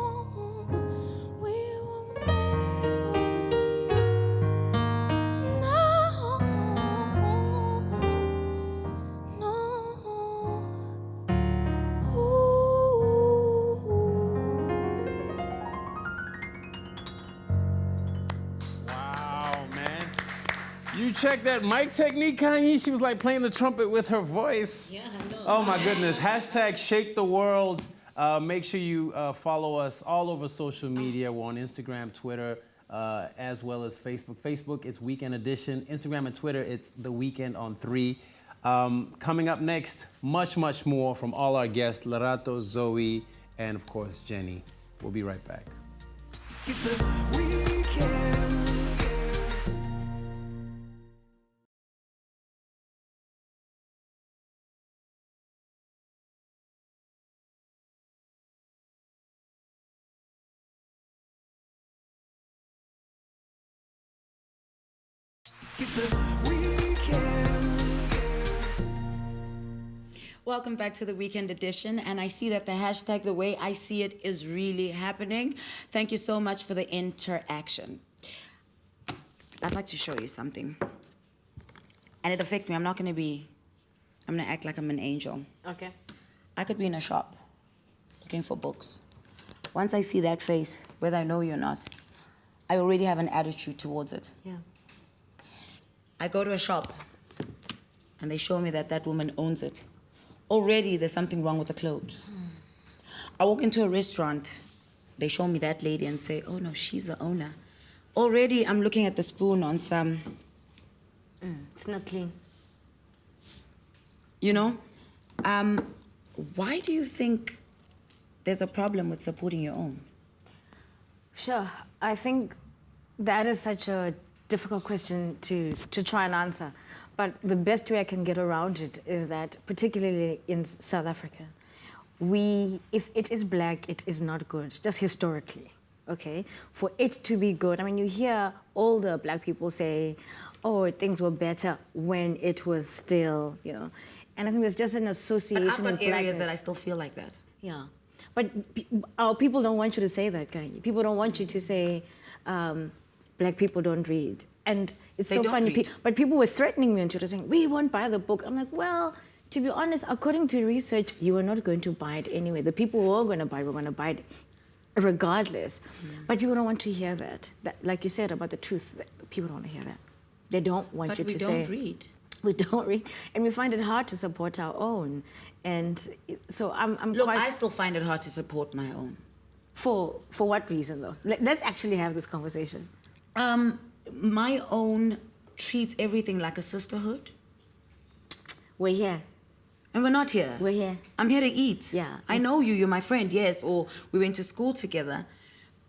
we were made for it. No, no. Wow, man. You check that mic technique, Kanye? She was like playing the trumpet with her voice. Yeah, I know. Oh my goodness. Hashtag Shake the World. Make sure you follow us all over social media. We're on Instagram, Twitter, as well as Facebook. Facebook, it's Weekend Edition. Instagram and Twitter, it's The Weekend on 3. Coming up next, much, much more from all our guests, Lerato, Zoe, and of course, Jenny. We'll be right back. It's a weekend. It's a weekend. Welcome back to the weekend edition, and I see that the hashtag The Way I See It is really happening. Thank you so much for the interaction. I'd like to show you something. And it affects me. I'm gonna act like I'm an angel. Okay. I could be in a shop looking for books. Once I see that face, whether I know you or not, I already have an attitude towards it. Yeah. I go to a shop and they show me that that woman owns it. Already there's something wrong with the clothes. I walk into a restaurant, they show me that lady and say, oh no, she's the owner. Already I'm looking at the spoon on some, It's not clean. you know? Why do you think there's a problem with supporting your own? Sure. I think that is such a difficult question to try and answer. But the best way I can get around it is that, particularly in South Africa, if it is black, it is not good, just historically, okay? For it to be good, I mean, you hear older black people say, oh, things were better when it was still, you know. And I think there's just an association But I've with got areas blackness. that I still feel like that. Yeah, but our people don't want you to say that, Kanye. People don't want you to say black people don't read. And it's They so don't funny. read. But people were threatening me on Twitter saying, we won't buy the book. I'm like, well, to be honest, according to research, you are not going to buy it anyway. The people who are going to buy it were going to buy it regardless. But people don't want to hear that. Like you said about the truth, people don't want to hear that. They don't want But you we to say... don't read. We don't read, and we find it hard to support our own. And so I'm Look, quite... I still find it hard to support my own. For what reason, though? Let's actually have this conversation. My own treats everything like a sisterhood. We're here. And we're not here. We're here. I'm here to eat. Yeah. I know you, you're my friend, yes, or we went to school together.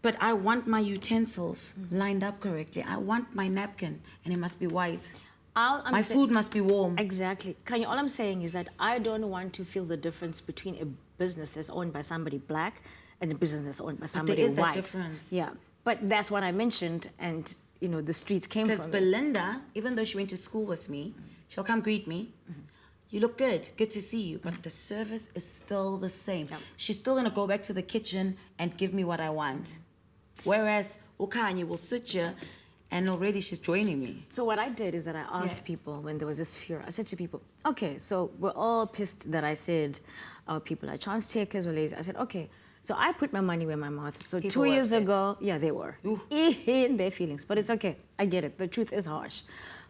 But I want my utensils lined up correctly. I want my napkin, and it must be white. My food must be warm. Exactly. Kanye, all I'm saying is that I don't want to feel the difference between a business that's owned by somebody black and a business that's owned by somebody there is white. that difference. Yeah. But that's what I mentioned, and, you know, the streets came Because from it. Belinda, even though she went to school with me, she'll come greet me. You look good. Good to see you. But the service is still the same. Yeah. She's still going to go back to the kitchen and give me what I want. Whereas Ukanye will sit here and already she's joining me. So what I did is that I asked people when there was this fear, I said to people, okay, so we're all pissed that I said our people are chance takers or lazy. I said, okay, so I put my money where my mouth is. So People 2 were years upset. ago, yeah, they were. In their feelings, but it's okay. I get it. The truth is harsh.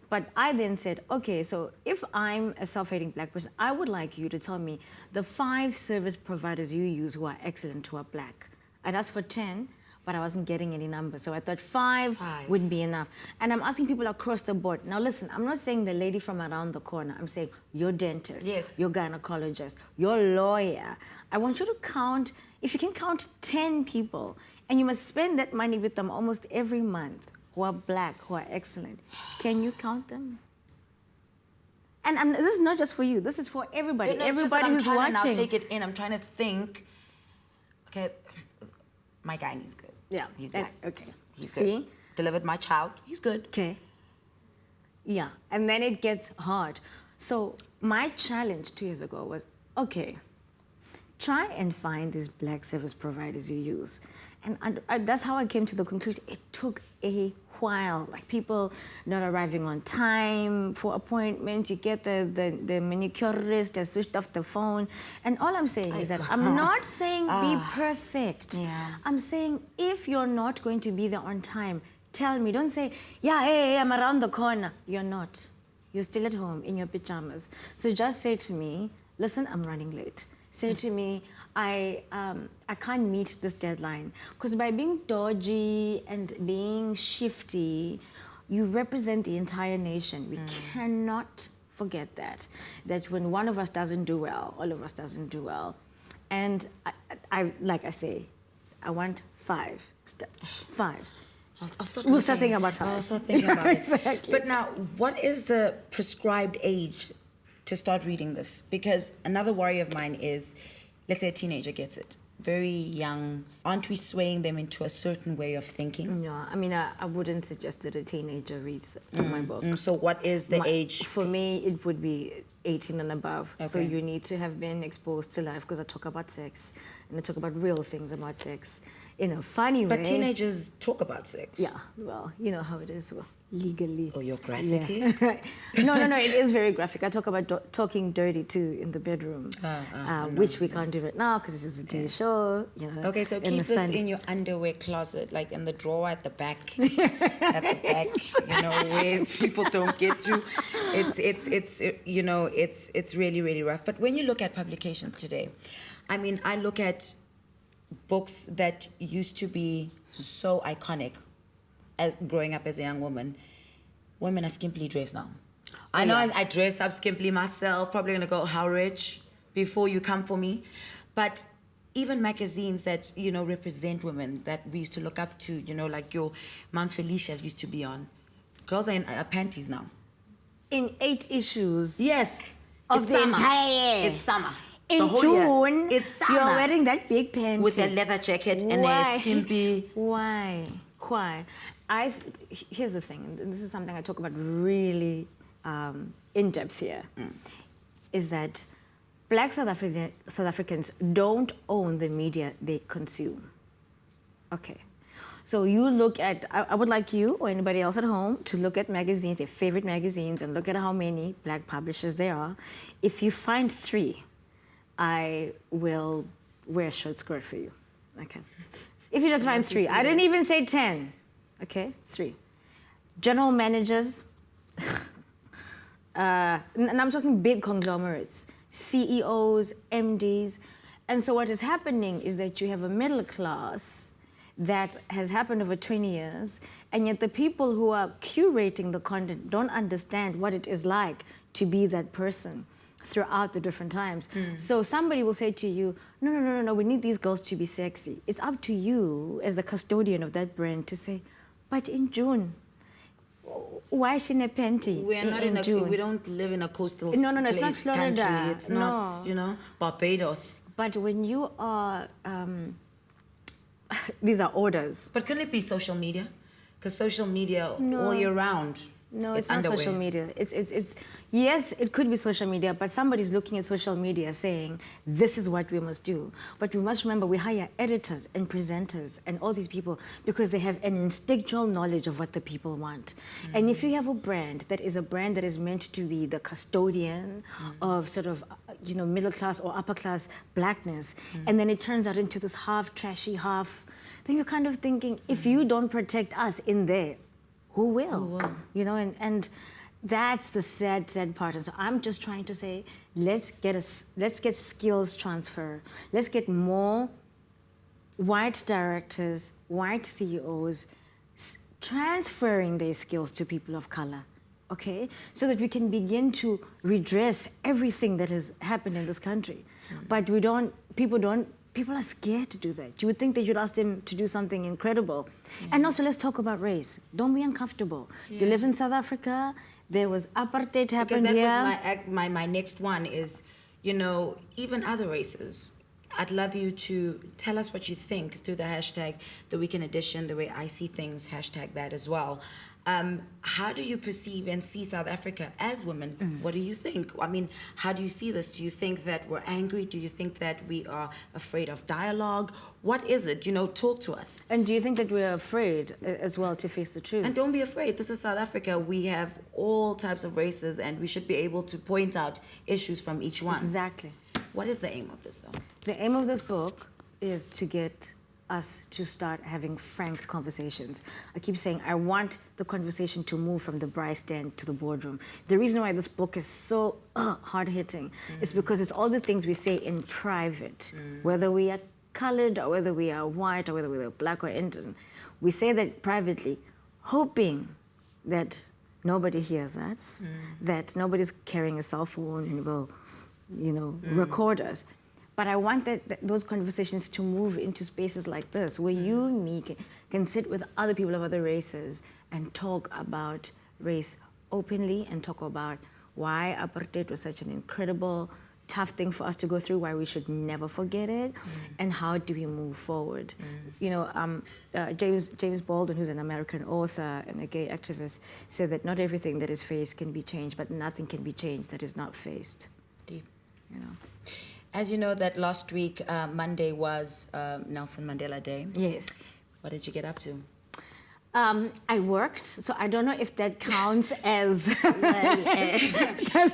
But I then said, okay, so if I'm a self-hating black person, I would like you to tell me the 5 service providers you use who are excellent, who are black. I'd asked for 10, but I wasn't getting any numbers. So I thought 5 would be enough. And I'm asking people across the board. Now listen, I'm not saying the lady from around the corner. I'm saying your dentist, Yes. your gynecologist, your lawyer. I want you to count, if you can count 10 people, and you must spend that money with them almost every month, who are black, who are excellent. Can you count them? And this is not just for you. This is for everybody. No, it's just that Everybody who's I'm trying watching. to now take it in. I'm trying to think. Okay, my guy is good. Yeah. He's and- black. okay. He's See? good. Delivered my child. He's good. Okay. Yeah. And then it gets hard. So my challenge 2 years ago was, okay, try and find these black service providers you use. And that's how I came to the conclusion. It took a while, like people not arriving on time for appointments. You get the manicurist that switched off the phone. And all I'm saying is that I'm not saying be perfect. Yeah. I'm saying if you're not going to be there on time, tell me. Don't say, yeah, hey, I'm around the corner. You're not. You're still at home in your pajamas. So just say to me, listen, I'm running late. Say to me, I can't meet this deadline. Because by being dodgy and being shifty, you represent the entire nation. We cannot forget that. That when one of us doesn't do well, all of us doesn't do well. And I like I say, I want 5. 5. I'll start We'll start thinking about 5. I'll start thinking about Exactly. it. But now, what is the prescribed age to start reading this? Because another worry of mine is, let's say a teenager gets it. very young, aren't we swaying them into a certain way of thinking? Yeah, I mean, I wouldn't suggest that a teenager reads my book. So what is the age? For me, it would be 18 and above. So Okay. you need to have been exposed to life, because I talk about sex and I talk about real things about sex in a funny way. But teenagers talk about sex. Yeah, well, you know how it is. Well, legally. Oh, you're graphic here? No, it is very graphic. I talk about talking dirty too in the bedroom, which we can't do right now because this is a day show. You know. Okay, so in keep the this sun. in your underwear closet, like in the drawer at the back, you know, where people don't get to. It's you know, it's really, really rough. But when you look at publications today, I mean, I look at books that used to be so iconic as growing up as a young woman. Women are skimpily dressed now. I know I dress up skimpily myself, probably gonna go, how rich, before you come for me. But even magazines that, you know, represent women that we used to look up to, you know, like your Mount Felicia's used to be on. Girls are in panties now. In 8 issues. Yes. Of it's the summer. entire year. It's summer. In The whole June, year. It's summer. you're wearing that big panty. With a leather jacket and a skimpy. Why? Here's the thing, and this is something I talk about really in depth here, is that Black South Africans don't own the media they consume. Okay. So you look at, I would like you or anybody else at home to look at magazines, their favorite magazines, and look at how many Black publishers there are. If you find 3, I will wear a short skirt for you. Okay. If you just find 3, I didn't even say 10. Okay, 3. General managers, and I'm talking big conglomerates, CEOs, MDs. And so what is happening is that you have a middle class that has happened over 20 years, and yet the people who are curating the content don't understand what it is like to be that person throughout the different times. So somebody will say to you, no, we need these girls to be sexy. It's up to you as the custodian of that brand to say, but in June, why is she in a panty? We are not in June? we don't live in a coastal No, it's not place, Florida. country. It's not, No. you know, Barbados. But when you are, these are orders. But couldn't it be social media? Because social media all year round. No, it's not social media. It's yes, it could be social media, but somebody's looking at social media saying, this is what we must do. But we must remember we hire editors and presenters and all these people because they have an instinctual knowledge of what the people want. And if you have a brand that is meant to be the custodian of sort of, you know, middle class or upper class blackness, and then it turns out into this half trashy, half, then you're kind of thinking, if you don't protect us in there, who will? You know, and that's the sad part. And so I'm just trying to say, let's get skills transfer. Let's get more white directors, white CEOs transferring their skills to people of color, okay? So that we can begin to redress everything that has happened in this country. But people are scared to do that. You would think they should ask them to do something incredible. And also, let's talk about race. Don't be uncomfortable. You live in South Africa. There was apartheid happened here. Because that was my next one is, you know, even other races. I'd love you to tell us what you think through the hashtag, The Weekend Edition, the way I see things, hashtag that as well. How do you perceive and see South Africa as women? What do you think? I mean, how do you see this? Do you think that we're angry? Do you think that we are afraid of dialogue? What is it? You know, talk to us. And do you think that we're afraid as well to face the truth? And don't be afraid. This is South Africa. We have all types of races, and we should be able to point out issues from each one. Exactly. What is the aim of this, though? The aim of this book is to get us to start having frank conversations. I keep saying I want the conversation to move from the braai stand to the boardroom. The reason why this book is so hard-hitting is because it's all the things we say in private, whether we are colored or whether we are white or whether we are black or Indian. We say that privately, hoping that nobody hears us, that nobody's carrying a cell phone and will, you know, record us. But I want those conversations to move into spaces like this, where you and me can sit with other people of other races and talk about race openly and talk about why apartheid was such an incredible tough thing for us to go through, why we should never forget it, and how do we move forward. You know, James Baldwin, who's an American author and a gay activist, said that not everything that is faced can be changed, but nothing can be changed that is not faced. Deep. You know. As you know, that last week, Monday was Nelson Mandela Day. Yes. What did you get up to? I worked, so I don't know if that counts as. Does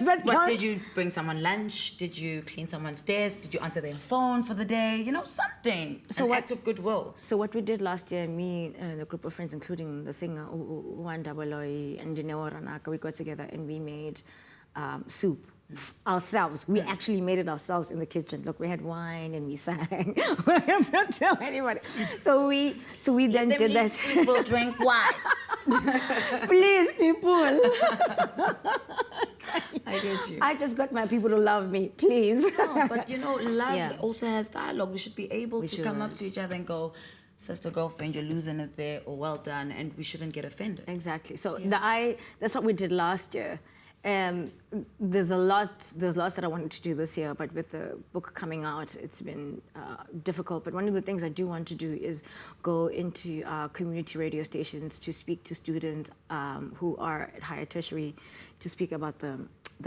that What count? did you bring someone lunch? Did you clean someone's desk? Did you answer their phone for the day? You know, something. So An what- act of goodwill. So what we did last year, me and a group of friends, including the singer Wanda Boloi and Dineo Ranaka, we got together and we made soup ourselves. We actually made it ourselves in the kitchen. Look, we had wine and we sang. We have to tell anybody. So we then did that. People drink wine. Please, people. I get you. I just got my people to love me, please. No, but you know, love Yeah. also has dialogue. We should be able We to come up should. to each other and go, sister, girlfriend, you're losing it there, or well done, and we shouldn't get offended. Exactly. So that's what we did last year. There's lots that I wanted to do this year, but with the book coming out, it's been difficult. But one of the things I do want to do is go into community radio stations to speak to students who are at higher tertiary to speak about the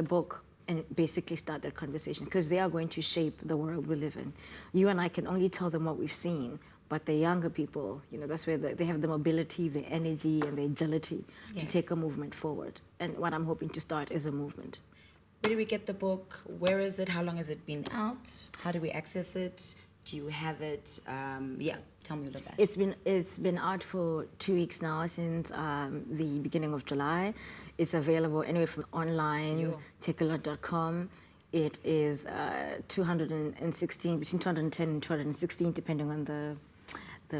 book and basically start that conversation, because they are going to shape the world we live in. You and I can only tell them what we've seen, but the younger people, you know, that's where they have the mobility, the energy, and the agility to Yes. take a movement forward. And what I'm hoping to start is a movement. Where do we get the book? Where is it? How long has it been out? How do we access it? Do you have it? Yeah, tell me all of that. It's been out for 2 weeks now, since the beginning of July. It's available anywhere from online, takealot.com. It is 216, between 210 and 216, depending on the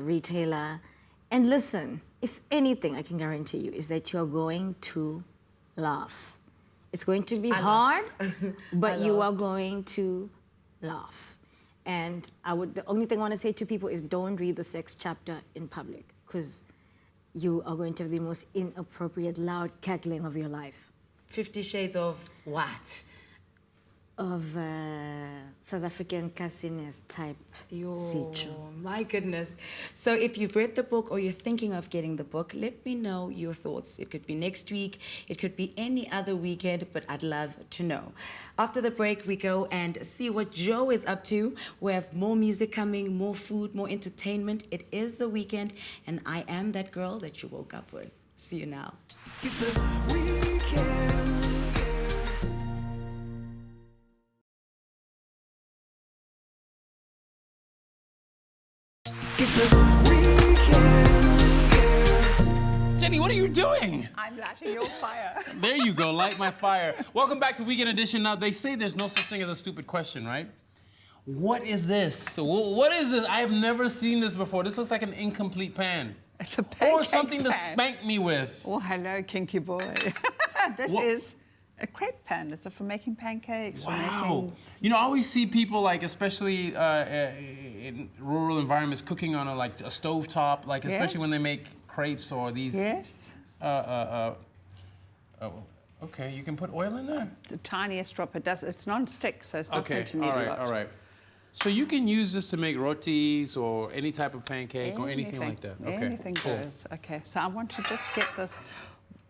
retailer. And listen, if anything I can guarantee you is that you're going to laugh. It's going to be hard, but you are going to laugh. And the only thing I want to say to people is don't read the sex chapter in public, because you are going to have the most inappropriate, loud cackling of your life. 50 Shades of what? Of South African cassiness type situ. My goodness. So if you've read the book or you're thinking of getting the book, let me know your thoughts. It could be next week, it could be any other weekend, but I'd love to know. After the break, we go and see what Joe is up to. We have more music coming, more food, more entertainment. It is the weekend, and I am that girl that you woke up with. See you now. It's a weekend. It's a weekend. Jenny, what are you doing? I'm lighting your fire. There you go, light my fire. Welcome back to Weekend Edition. Now, they say there's no such thing as a stupid question, right? What is this? So what is this? I have never seen this before. This looks like an incomplete pan. It's a pancake Or something to pan. spank me with. Oh, hello, kinky boy. This What- is a crepe pan. It's for making pancakes. For Wow. making... You know, I always see people, like, especially in rural environments, cooking on a stove top, like, especially when they make crepes or these. Yes. Oh, okay, you can put oil in there? The tiniest drop. It does. It's non-stick, so it's not Okay, going to need all a right, lot. all right. So you can use this to make rotis or any type of pancake or anything like that. Okay, Anything cool. goes. Okay, so I want to just get this.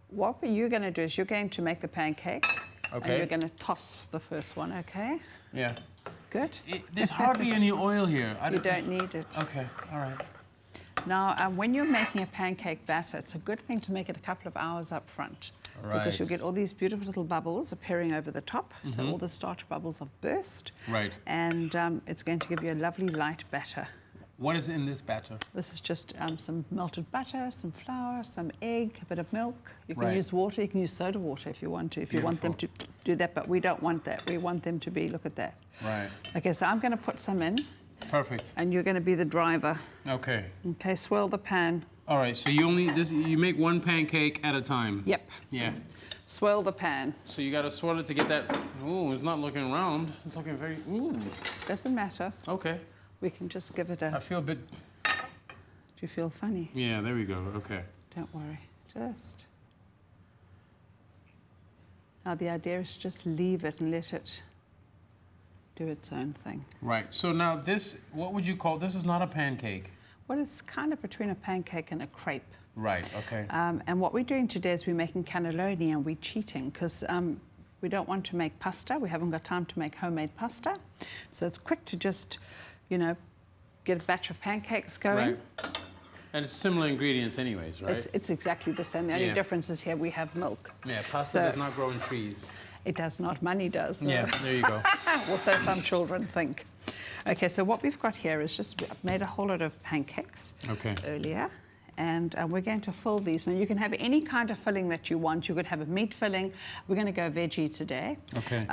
What you're going to do is you're going to make the pancake. Okay. And you're going to toss the first one, okay? Yeah. Good. There's hardly any oil here. You don't need it. Okay, all right. Now, when you're making a pancake batter, it's a good thing to make it a couple of hours up front. Because you'll Right. get all these beautiful little bubbles appearing over the top. So all the starch bubbles are burst. Right. And it's going to give you a lovely light batter. What is in this batter? This is just some melted butter, some flour, some egg, a bit of milk. You can Right. use water. You can use soda water if you want to, if you want them to do that. But we don't want that. We want them to be, look at that. Right. Okay, so I'm going to put some in, Perfect. and you're going to be the driver. Okay. Okay, swirl the pan. All right, so you make one pancake at a time. Yep. Yeah. Swirl the pan. So you gotta swirl it to get that. Ooh, it's not looking round. It's looking very. Ooh. Doesn't matter. Okay. We can just give it I a... feel a bit. Do you feel funny? Yeah, there we go. Okay. Don't worry. Just... Now the idea is just leave it and let it do its own thing. Right. So now this, what would you call, this is not a pancake. Well, it's kind of between a pancake and a crepe. Right, okay. And what we're doing today is we're making cannelloni, and we're cheating because we don't want to make pasta. We haven't got time to make homemade pasta. So it's quick to just, you know, get a batch of pancakes going. Right. And it's similar ingredients anyways, right? It's exactly the same. The only difference is here we have milk. Yeah, pasta does not grow in trees. It does not. Money does. Though. Yeah, there you go. Or so some children think. Okay, so what we've got here is just, I've made a whole lot of pancakes earlier. And we're going to fill these. Now, you can have any kind of filling that you want. You could have a meat filling. We're going to go veggie today. Okay.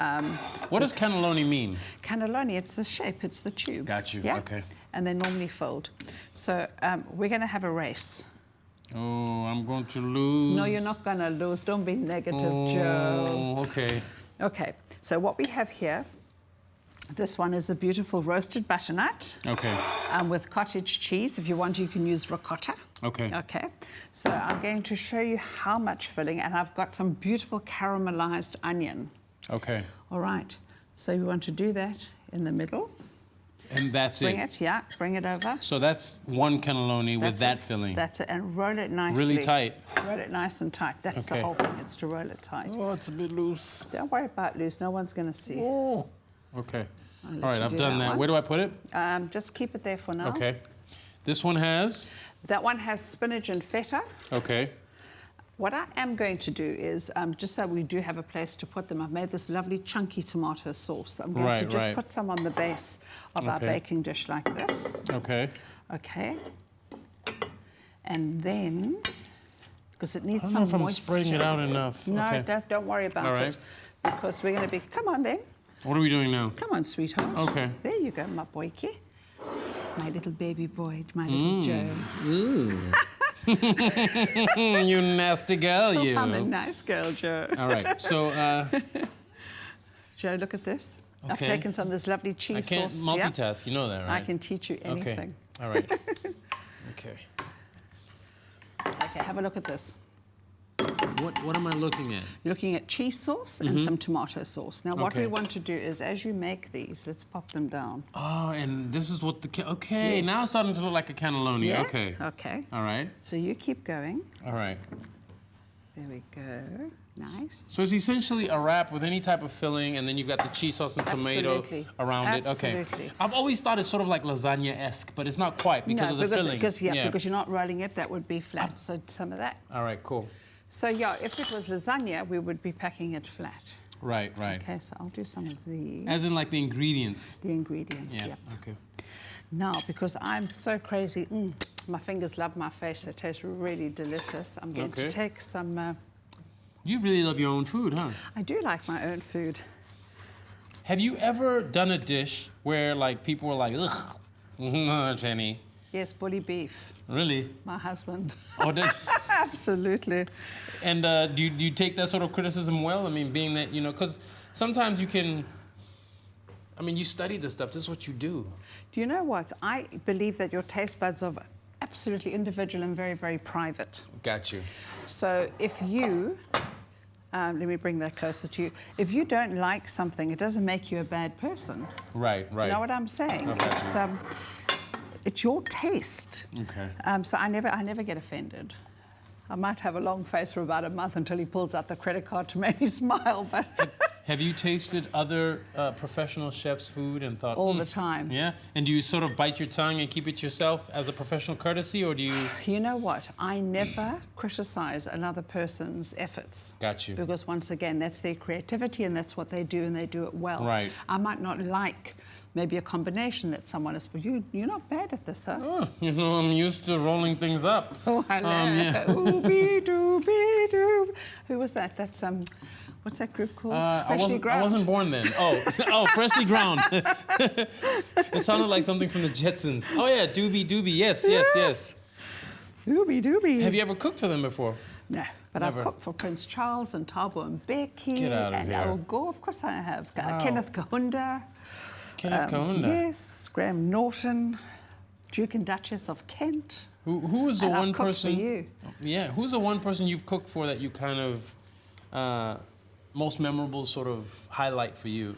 What does cannelloni mean? Cannelloni, it's the shape, it's the tube. Got you, yeah? okay. And they're normally filled. So we're going to have a race. Oh, I'm going to lose. No, you're not going to lose. Don't be negative, Joe. Oh, okay. Okay, so what we have here, this one is a beautiful roasted butternut. Okay. With cottage cheese. If you want, you can use ricotta. Okay. Okay. So I'm going to show you how much filling, and I've got some beautiful caramelized onion. Okay. All right. So we want to do that in the middle. And that's Bring it, yeah. Bring it over. So that's one cannelloni with that filling. That's it. And roll it nicely. Really tight. Roll it nice and tight. That's the whole thing. It's to roll it tight. Oh, it's a bit loose. Don't worry about loose. No one's going to see. Oh. Okay. I'll let All right, you I've do done that. one. Where do I put it? Just keep it there for now. Okay. This one has? That one has spinach and feta. Okay. What I am going to do is, just so we do have a place to put them, I've made this lovely chunky tomato sauce. I'm going to just put some on the base of our baking dish like this. Okay. Okay. And then, because it needs I don't some know if I'm moisture. spraying it out enough. No, Okay. don't worry about All it. right. Because we're going to be, come on then. What are we doing now? Come on, sweetheart. Okay. There you go, my boyki. My little baby boy, my little Joe. You nasty girl, you. I'm a nice girl, Joe. All right, so... Joe, look at this. I've Okay. taken some of this lovely cheese I can't sauce. yeah? multitask, you know that, right? I can teach you anything. Okay, all right. Okay. Okay, have a look at this. What am I looking at? You're looking at cheese sauce and some tomato sauce. Now, what we Okay. want to do is, as you make these, let's pop them down. Oh, and this is what the... Okay, Yes. now it's starting to look like a cannelloni. Yeah? Okay. Okay. All right. So you keep going. All right. There we go. Nice. So it's essentially a wrap with any type of filling, and then you've got the cheese sauce and tomato Absolutely. around it. Okay. Absolutely. I've always thought it's sort of like lasagna-esque, but it's not quite because of the filling. Because you're not rolling it, that would be flat. So some of that. All right, cool. So yeah, if it was lasagna, we would be packing it flat. Right, right. Okay, so I'll do some of these. As in like the ingredients. The ingredients, Yeah, yeah. okay. Now, because I'm so crazy, my fingers love my face. It tastes really delicious. I'm going to take some... You really love your own food, huh? I do like my own food. Have you ever done a dish where like people were like, ugh, Jenny? Yes, bully beef. Really? My husband. Oh, Absolutely. And do you take that sort of criticism well? I mean, being that, you know, because sometimes you can, I mean, you study this stuff. This is what you do. Do you know what? I believe that your taste buds are absolutely individual and very, very private. Got you. So if you, let me bring that closer to you. If you don't like something, it doesn't make you a bad person. Right, right. You know what I'm saying? Okay. It's your taste. Okay. So I never get offended. I might have a long face for about a month until he pulls out the credit card to make me smile, but... Have you tasted other professional chefs' food and thought... All the time. Yeah? And do you sort of bite your tongue and keep it yourself as a professional courtesy, or do you... You know what? I never criticize another person's efforts. Got you. Because once again, that's their creativity and that's what they do and they do it well. Right. I might not like maybe a combination that someone is, but you're not bad at this, huh? Oh, you know, I'm used to rolling things up. Oh, hello. Yeah. Ooby-dooby-doo. Who was that? That's, what's that group called? I wasn't born then. Oh, Freshly Ground. It sounded like something from the Jetsons. Oh yeah, Doobie Doobie. Yes. Ooby-dooby. Have you ever cooked for them before? No, but Never. I've cooked for Prince Charles and Thabo and Becky Get out of and here. Al Gore. Of course I have. Wow. Kenneth Kahunda. Kenneth Kahunda. Yes, Graham Norton, Duke and Duchess of Kent. Who was the And I've one cooked person? for you. Yeah, who's the one person you've cooked for that you kind of most memorable sort of highlight for you?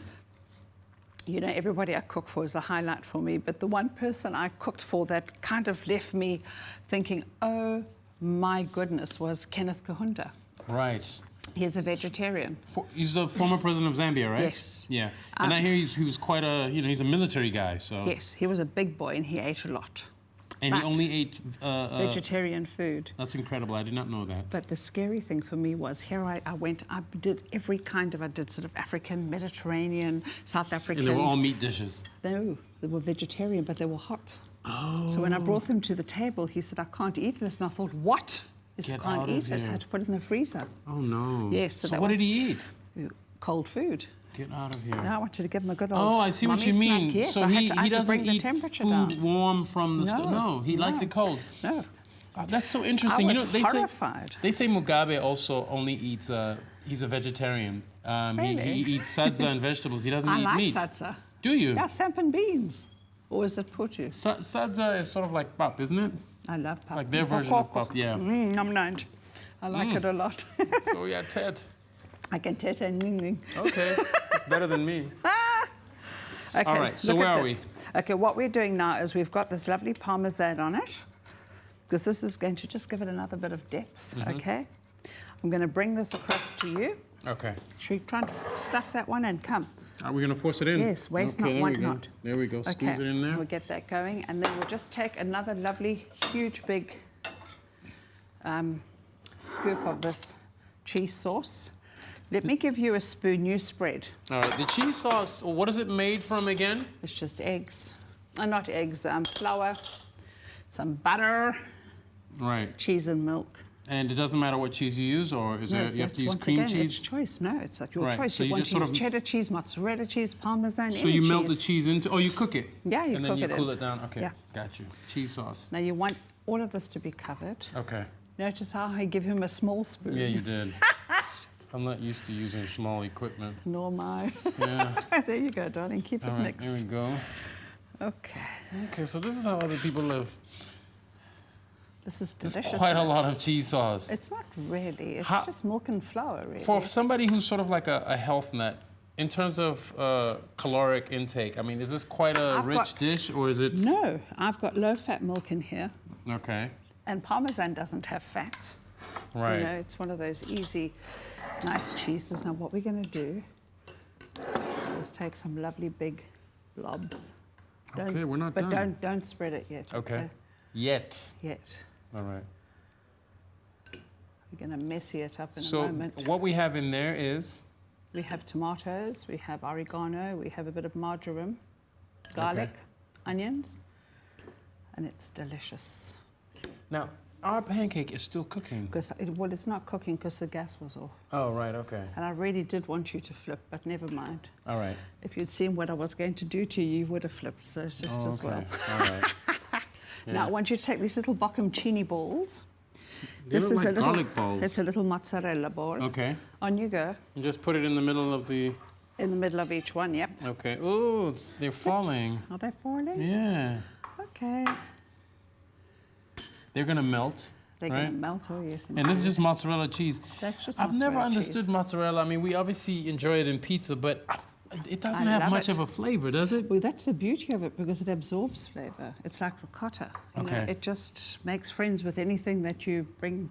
you know, everybody I cook for is a highlight for me, but the one person I cooked for that kind of left me thinking, oh my goodness, was Kenneth Kaunda. Right. He's a vegetarian. He's the former president of Zambia, right? Yes. Yeah. And I hear he was quite a, you know, he's a military guy, so. Yes, he was a big boy and he ate a lot. And he But only ate vegetarian food. That's incredible. I did not know that. But the scary thing for me was here I did every kind of, I did sort of African, Mediterranean, South African. And they were all meat dishes. No, they were vegetarian, but they were hot. Oh. So when I brought them to the table, he said, I can't eat this. And I thought, what? He said, Get I out can't of eat it. here. I had to put it in the freezer. Oh, no. Yes. So that what did was he eat? Cold food. Get out of here. Now I wanted to give him a good old Oh, I see what you mummy mean. snack. Yes, so I he had to doesn't bring the eat temperature food down. warm from the stove. No, he likes it cold. No. That's so interesting. I You was know, they horrified. say Mugabe also only eats. He's a vegetarian. Really? He eats sadza and vegetables. He doesn't I eat like meat. sadza. Do you? Yeah, samp and beans. Or is it putu? Sadza is sort of like pap, isn't it? I love pap. Like their version of pap, yeah. I'm not. I like it a lot. So yeah, Ted. I can tete and ning ning. Okay, it's better than me. Okay, All right, so look where at are we? this. Okay, what we're doing now is we've got this lovely parmesan on it, because this is going to just give it another bit of depth, Mm-hmm. okay? I'm going to bring this across to you. Okay. Should we try and stuff that one and come? Are we gonna force it in? Yes, waste okay, not, there want we go. not. There we go. Squeeze it in there. We'll get that going, and then we'll just take another lovely, huge, big scoop of this cheese sauce. Let me give you a spoon, you spread. All right. The cheese sauce. What is it made from again? It's just eggs. Not eggs, flour, some butter, Right. cheese and milk. And it doesn't matter what cheese you use, or is there, you have to use once cream again, cheese? It's choice. No, it's at your Right, choice. so You you want just to use sort of- cheddar cheese, mozzarella cheese, parmesan, So any you melt the cheese. cheese into. Oh, you cook it. Yeah, you and cook then you it cool in. it down. Okay. Yeah. Got you. Cheese sauce. Now you want all of this to be covered. Okay. Notice how I give him a small spoon. Yeah, you did. I'm not used to using small equipment. Nor my. Yeah. There you go, darling. Keep All it right. There we mixed. go. Okay. Okay. So this is how other people live. This is There's delicious. quite a lot of cheese sauce. It's not really. It's How- just milk and flour, really. For somebody who's sort of like a health nut, in terms of caloric intake, I mean, is this quite a I've rich got- dish, or is it? No, I've got low-fat milk in here, Okay. and Parmesan doesn't have fat. Right. You know, it's one of those easy, nice cheeses. Now, what we're going to do is take some lovely big blobs. Okay, we're not but done. don't spread it yet. Okay. Yet. Yet. All right. We're going to messy it up in a So moment. what we have in there is. We have tomatoes, we have oregano, we have a bit of marjoram, garlic, onions, and it's delicious. Now, our pancake is still cooking. Well, it's not cooking because the gas was off. Oh, right, okay. And I really did want you to flip, but never mind. All right. If you'd seen what I was going to do to you, you would have flipped, so it's just Oh, as well. All right. Now, I want you to take these little bocconcini balls. They look like garlic balls. It's a little mozzarella ball. Okay. On you go. And just put it in the middle of the. In the middle of each one, yep. Okay. Ooh, they're falling. Are they falling? Yeah. Okay. They're gonna melt. They're right? going to melt, oh yes. And this is just mozzarella cheese. That's just I've never mozzarella understood cheese. mozzarella. I mean, we obviously enjoy it in pizza, but it doesn't I have love much it. of a flavor, does it? Well, that's the beauty of it because it absorbs flavour. It's like ricotta. You know, Okay. it just makes friends with anything that you bring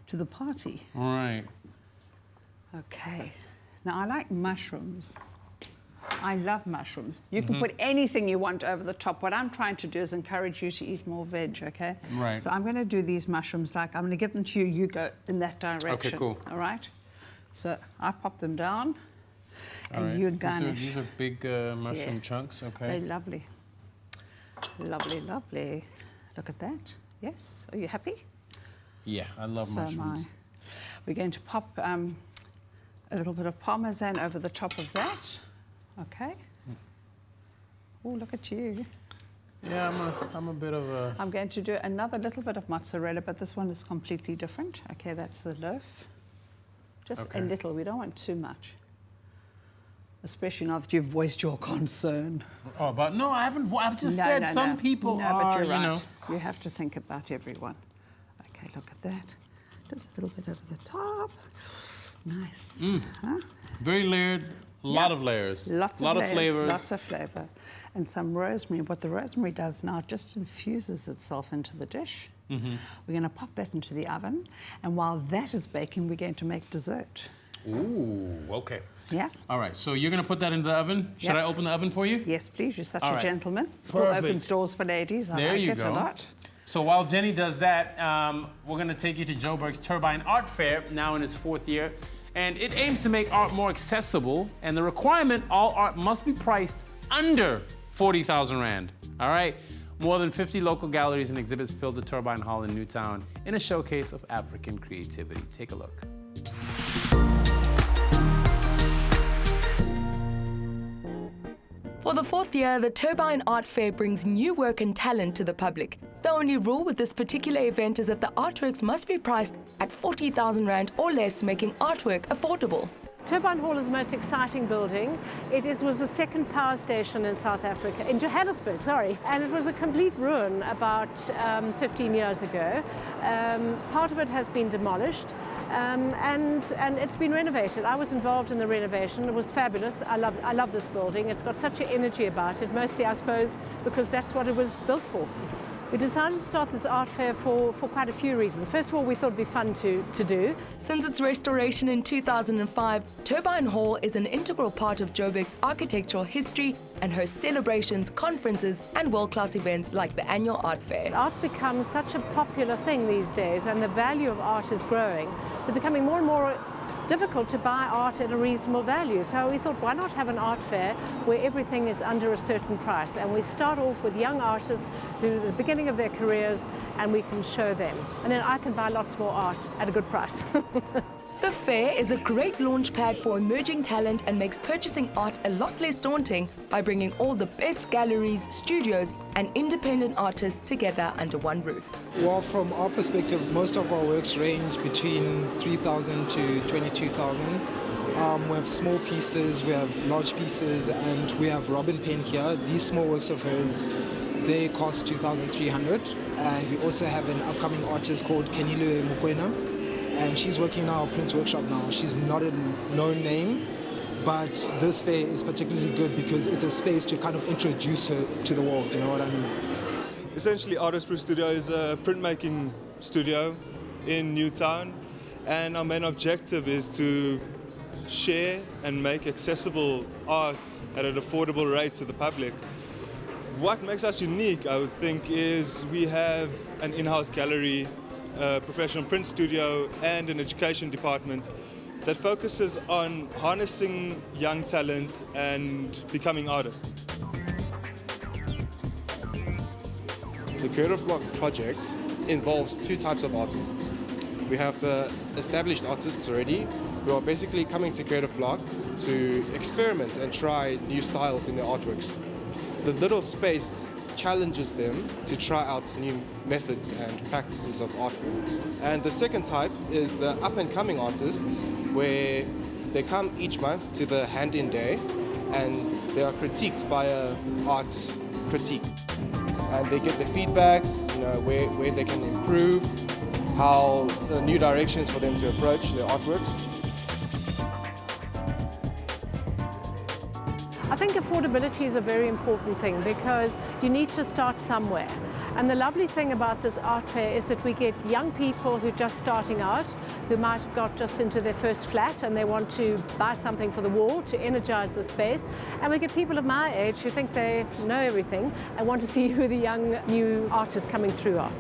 to the party. Right. Okay. Now, I like mushrooms. I love mushrooms. You Mm-hmm. can put anything you want over the top. What I'm trying to do is encourage you to eat more veg, okay? Right. So I'm going to do these mushrooms like, I'm going to give them to you, you go in that direction. cool. All right? So I pop them down All and right. you garnish. These are big mushroom Yeah. chunks. Okay. They're lovely. Lovely, lovely. Look at that. Yes? Are you happy? Yeah, I love So am mushrooms. I. We're going to pop a little bit of Parmesan over the top of that. Okay. Oh, look at you. Yeah, I'm a bit of a. I'm going to do another little bit of mozzarella, but this one is completely different. Okay, that's the loaf. Just Okay. a little. We don't want too much. Especially now that you've voiced your concern. Oh, but no, I haven't. I've just said some people no, are. but you're right. You know. You have to think about everyone. Okay, look at that. Just a little bit over the top. Nice. Huh? Very layered. A lot of layers. Lots a lot of of layers, flavors. lots of flavour. And some rosemary. What the rosemary does now, it just infuses itself into the dish. Mm-hmm. We're going to pop that into the oven. And while that is baking, we're going to make dessert. Ooh, okay. Yeah? All right, so you're gonna put that into the oven. Should Yep. I open the oven for you? Yes, please. You're such All a right. gentleman. Still Perfect. opens doors for ladies. I There like you it go. a lot. So while Jenny does that, we're gonna take you to Joburg's Turbine Art Fair, now in its 4th year. And it aims to make art more accessible, and the requirement, all art must be priced under 40,000 Rand, all right? More than 50 local galleries and exhibits filled the Turbine Hall in Newtown in a showcase of African creativity. Take a look. For the 4th year, the Turbine Art Fair brings new work and talent to the public. The only rule with this particular event is that the artworks must be priced at 40,000 Rand or less, making artwork affordable. Turbine Hall is the most exciting building. Was the second power station in South Africa, in Johannesburg, sorry. And it was a complete ruin about 15 years ago. Part of it has been demolished. And it's been renovated. I was involved in the renovation. It was fabulous. I love this building. It's got such an energy about it, mostly, I suppose, because that's what it was built for. We decided to start this art fair for quite a few reasons. First of all, we thought it'd be fun to do. Since its restoration in 2005, Turbine Hall is an integral part of Joburg's architectural history and hosts celebrations, conferences, and world-class events like the annual art fair. Art's become such a popular thing these days, and the value of art is growing. It's becoming more and more difficult to buy art at a reasonable value. So we thought, why not have an art fair where everything is under a certain price? And we start off with young artists who are at the beginning of their careers, and we can show them. And then I can buy lots more art at a good price. The fair is a great launch pad for emerging talent and makes purchasing art a lot less daunting by bringing all the best galleries, studios, and independent artists together under one roof. Well, from our perspective, most of our works range between 3,000 to 22,000. We have small pieces, we have large pieces, and we have Robin Penn here. These small works of hers, they cost 2,300. And we also have an upcoming artist called Kenile Mokoena, and she's working in our Prince workshop now. She's not a known name, but this fair is particularly good because it's a space to kind of introduce her to the world, you know what I mean? Essentially, Artist Proof Studio is a printmaking studio in Newtown, and our main objective is to share and make accessible art at an affordable rate to the public. What makes us unique, I would think, is we have an in-house gallery, a professional print studio, and an education department that focuses on harnessing young talent and becoming artists. The Creative Block project involves two types of artists. We have the established artists already, who are basically coming to Creative Block to experiment and try new styles in their artworks. The little space challenges them to try out new methods and practices of art forms. And the second type is the up-and-coming artists, where they come each month to the hand-in day and they are critiqued by an art critique. And they get the feedbacks, you know, where they can improve, how the new directions for them to approach their artworks. I think affordability is a very important thing because you need to start somewhere. And the lovely thing about this art fair is that we get young people who are just starting out, who might have got just into their first flat and they want to buy something for the wall to energize the space. And we get people of my age who think they know everything and want to see who the young new artists coming through are.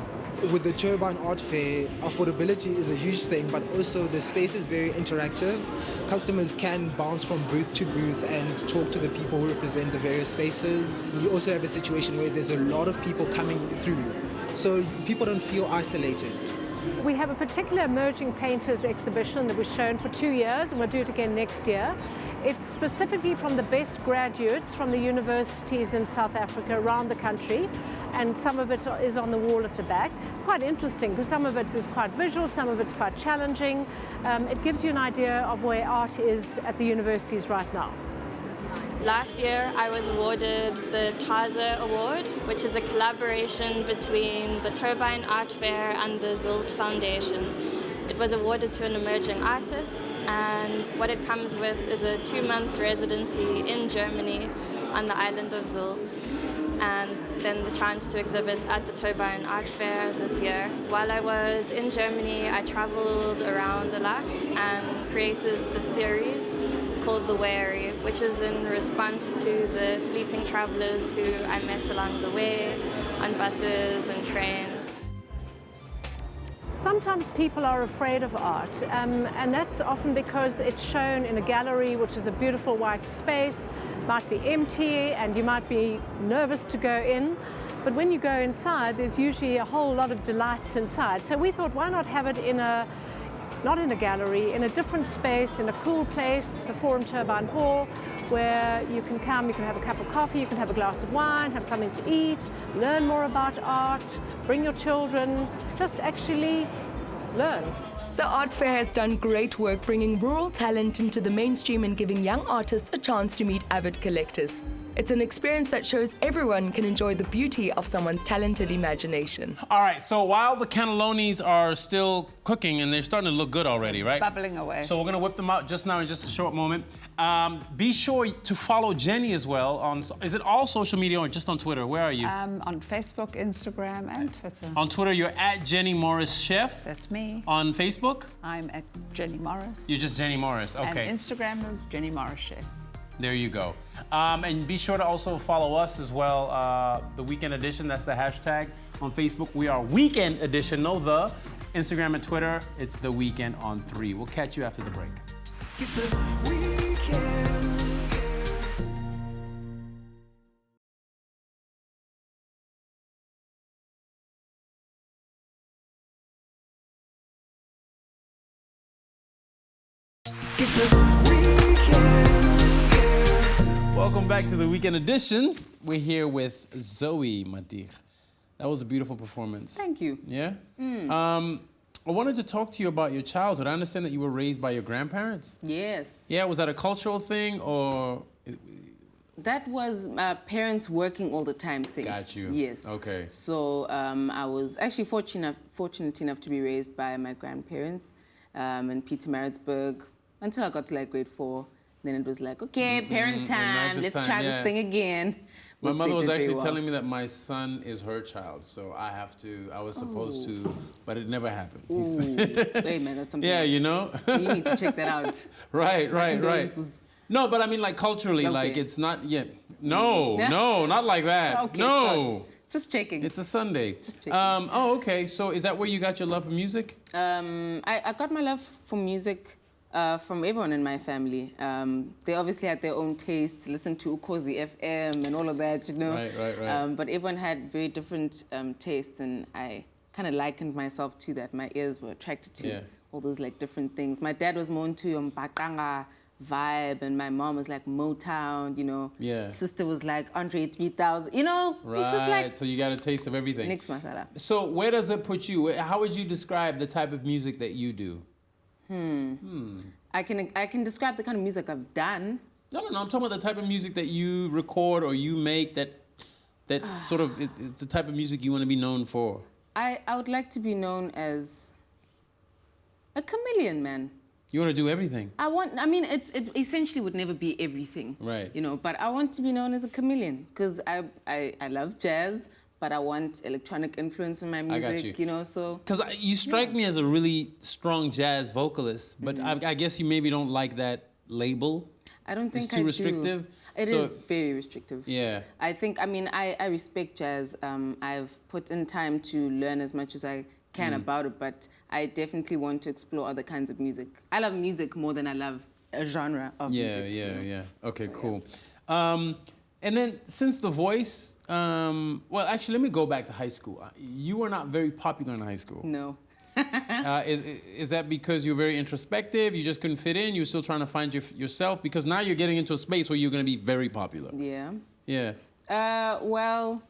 With the Turbine Art Fair, affordability is a huge thing, but also the space is very interactive. Customers can bounce from booth to booth and talk to the people who represent the various spaces. You also have a situation where there's a lot of people coming through, so people don't feel isolated. We have a particular emerging painters exhibition that was shown for 2 years, and we'll do it again next year. It's specifically from the best graduates from the universities in South Africa around the country, and some of it is on the wall at the back. Quite interesting, because some of it is quite visual, some of it's quite challenging. It gives you an idea of where art is at the universities right now. Last year, I was awarded the Taza Award, which is a collaboration between the Turbine Art Fair and the Zult Foundation. it was awarded to an emerging artist, and what it comes with is a 2-month residency in Germany on the island of Sylt, and then the chance to exhibit at the Turbine Art Fair this year. While I was in Germany, I traveled around a lot and created the series called The Wary, which is in response to the sleeping travelers who I met along the way on buses and trains. Sometimes people are afraid of art, and that's often because it's shown in a gallery, which is a beautiful white space, might be empty, and you might be nervous to go in. But when you go inside, there's usually a whole lot of delights inside. So we thought, why not have it not in a gallery, in a different space, in a cool place, the Forum Turbine Hall, where you can come, you can have a cup of coffee, you can have a glass of wine, have something to eat, learn more about art, bring your children, just actually learn. The art fair has done great work bringing rural talent into the mainstream and giving young artists a chance to meet avid collectors. It's an experience that shows everyone can enjoy the beauty of someone's talented imagination. All right, so while the cannellonis are still cooking and they're starting to look good already, right? Bubbling away. So we're gonna whip them out just now in just a short moment. Be sure to follow Jenny as well on, is it all social media or just on Twitter? Where are you? On Facebook, Instagram, and Twitter. On Twitter, you're at Jenny Morris Chef. That's me. On Facebook? I'm at Jenny Morris. You're just Jenny Morris, okay. And Instagram is Jenny Morris Chef. There you go. And be sure to also follow us as well, the Weekend Edition, that's the hashtag. On Facebook, we are Weekend Edition, no the. Instagram and Twitter, it's The Weekend on 3. We'll catch you after the break. It's a weekend. It's a weekend. Welcome back to the Weekend Edition. We're here with Zoe Madir. That was a beautiful performance. Thank you. Yeah? I wanted to talk to you about your childhood. I understand that you were raised by your grandparents. Yes. Yeah, was that a cultural thing or? That was parents working all the time thing. Got you. Yes. Okay. So I was actually fortunate enough to be raised by my grandparents in Pietermaritzburg until I got to like grade 4. Then it was like, okay, parent time, let's try this thing again. My which mother they was did very actually well. telling me that my son is her child, so I was supposed to, but it never happened. Ooh. Wait, man, that's something. Yeah, you know? You need to check that out. Right. No, but I mean like culturally, Okay. like it's not yet. No, not like that. Okay, no. shucks. Just checking. It's a Sunday. Just checking. Oh, okay. So is that where you got your love for music? I got my love for music from everyone in my family. They obviously had their own tastes, listened to Ukhozi FM and all of that, you know. Right. But everyone had very different tastes, and I kind of likened myself to that. My ears were attracted to all those like different things. My dad was more into Mbaqanga vibe, and my mom was like Motown, you know. Yeah. Sister was like Andre 3000, you know. Right. It's just like So you got a taste of everything. mix masala. So where does it put you? How would you describe the type of music that you do? I can describe the kind of music I've done. No. I'm talking about the type of music that you record or you make that sort of is the type of music you want to be known for. I would like to be known as a chameleon, man. You want to do everything. I mean, it essentially would never be everything. Right. You know, but I want to be known as a chameleon because I love jazz, but I want electronic influence in my music, you know, so. Because you strike me as a really strong jazz vocalist, but I guess you maybe don't like that label. I don't think it's too restrictive. It is very restrictive. Yeah. I think, I respect jazz. I've put in time to learn as much as I can about it, but I definitely want to explore other kinds of music. I love music more than I love a genre of music. Yeah. Okay, so, cool. Yeah. And then since The Voice, well, actually, let me go back to high school. You were not very popular in high school. No. Is that because you're very introspective? You just couldn't fit in? You're still trying to find yourself? Because now you're getting into a space where you're going to be very popular. Yeah. Yeah. Well,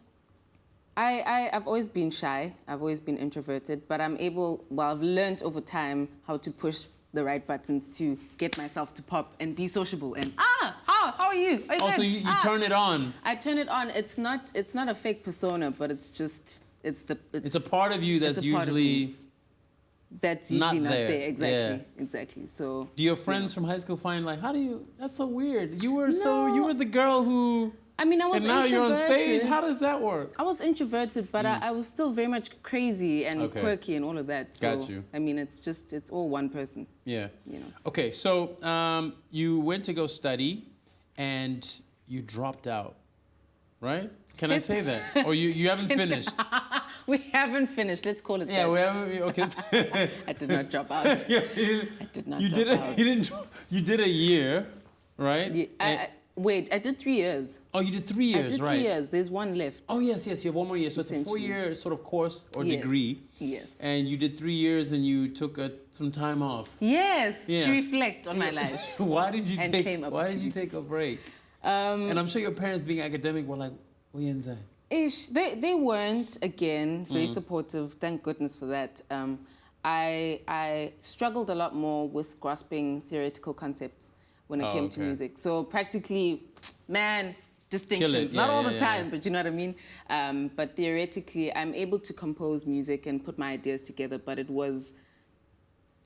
I've always been shy. I've always been introverted, but I've learned over time how to push the right buttons to get myself to pop and be sociable and how are you? Also, you turn it on. I turn it on. It's not a fake persona, but it's a part of usually that's usually not there. Exactly, Yeah. exactly. So Do your friends from high school find like, how do you? That's so weird. You were you were the girl who. I mean, I was And now you're on stage. introverted. How does that work? I was introverted, but I was still very much crazy and Okay. quirky and all of that. So, Got you. I mean, it's all one person. Yeah. You know. Okay, so you went to go study, and you dropped out, right? Can I say that? Or you haven't finished? We haven't finished. Let's call it that. Yeah, we haven't. Okay. I did not drop out. Yeah, I did not you drop did out. You didn't. You did a year, right? Yeah, wait, I did 3 years. Oh, you did 3 years, I did right? 3 years. There's one left. Oh yes, yes. You have one more year, so it's a Essentially. 4-year sort of course or Yes. degree. Yes. And you did 3 years, and you took some time off. Yes, Yeah. to reflect on my life. Why did you And take? claim Why did you take a break? And I'm sure your parents, being academic, were like, "What you insane?" Ish, they weren't, again, very Mm. supportive. Thank goodness for that. I struggled a lot more with grasping theoretical concepts when it Oh, came to okay. music. So practically, man, distinctions. Yeah, Not all yeah, the yeah. time, but you know what I mean? But theoretically, I'm able to compose music and put my ideas together, but it was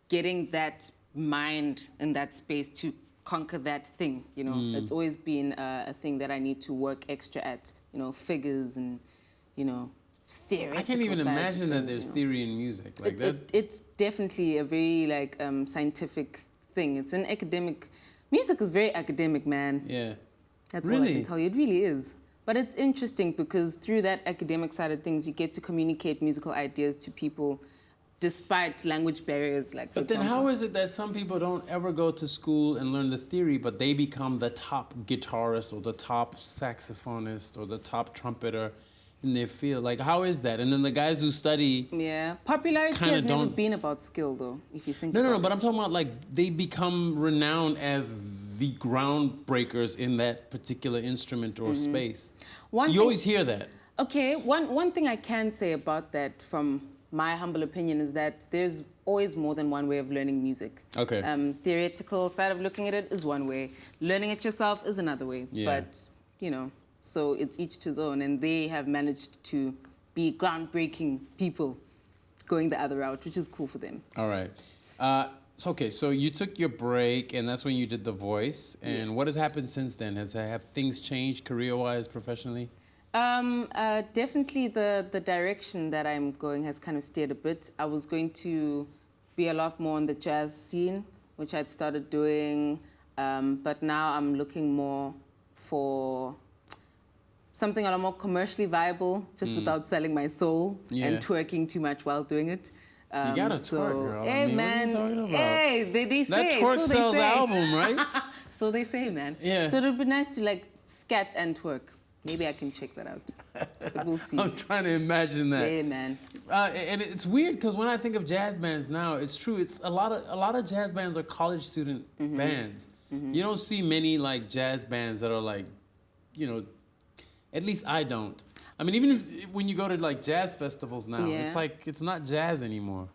getting that mind in that space to conquer that thing, you know. Mm. It's always been a thing that I need to work extra at, you know, figures and, you know, theoretical I can't even sides of imagine that things, there's you know. theory in music like that. It's definitely a very, like, scientific thing. It's an academic... Music is very academic, man. Yeah. That's all I Really? can tell you. It really is. But it's interesting because through that academic side of things, you get to communicate musical ideas to people despite language barriers, like, for But then example. how is it that some people don't ever go to school and learn the theory, but they become the top guitarist or the top saxophonist or the top trumpeter in their field? Like, how is that? And then the guys who study... Yeah. Popularity Kinda has never don't- been about skill, though, if you think No, about no, it. but I'm talking about, like, they become renowned as the groundbreakers in that particular instrument or Mhm. space. One You thing- always hear that. Okay, one thing I can say about that from my humble opinion is that there's always more than one way of learning music. Okay. Theoretical side of looking at it is one way. Learning it yourself is another way. Yeah. But, you know, so it's each to his own. And they have managed to be groundbreaking people going the other route, which is cool for them. All right. So you took your break, and that's when you did The Voice. And Yes. what has happened since then? Have things changed career-wise, professionally? Definitely the direction that I'm going has kind of steered a bit. I was going to be a lot more on the jazz scene, which I'd started doing, but now I'm looking more for something a lot more commercially viable, just Mm. without selling my soul Yeah. and twerking too much while doing it. You gotta twerk, girl. I Hey, mean, what are you man. talking about? Hey, they say. That twerk so they sells say. album, right? So they say, man. Yeah. So it would be nice to, like, scat and twerk. Maybe I can check that out. But we'll see. I'm trying to imagine that. Yeah, man. And it's weird because when I think of jazz bands now, it's true. It's a lot of jazz bands are college student Mm-hmm. bands. You don't see many like jazz bands that are like, you know, at least I don't. I mean, even when you go to like jazz festivals now, it's Yeah. like it's not jazz anymore.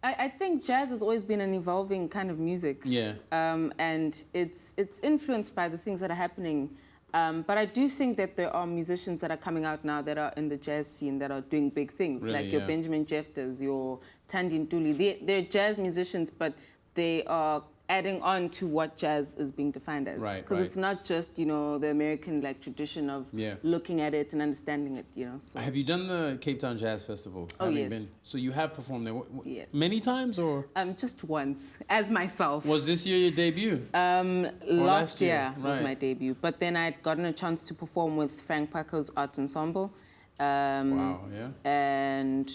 I think jazz has always been an evolving kind of music. Yeah. And it's influenced by the things that are happening. But I do think that there are musicians that are coming out now that are in the jazz scene that are doing big things, Really, like your yeah. Benjamin Jefters, your Thandi Ntuli. They're jazz musicians, but they are adding on to what jazz is being defined as. Right, Because right. it's not just, you know, the American like tradition of Yeah. looking at it and understanding it, you know. So. Have you done the Cape Town Jazz Festival? Oh, Have you yes. So you have performed there. Yes. Many times, or Just once, as myself. was this year your debut? Last year was right. my debut, but then I'd gotten a chance to perform with Frank Paco's Arts Ensemble. Wow, yeah. And,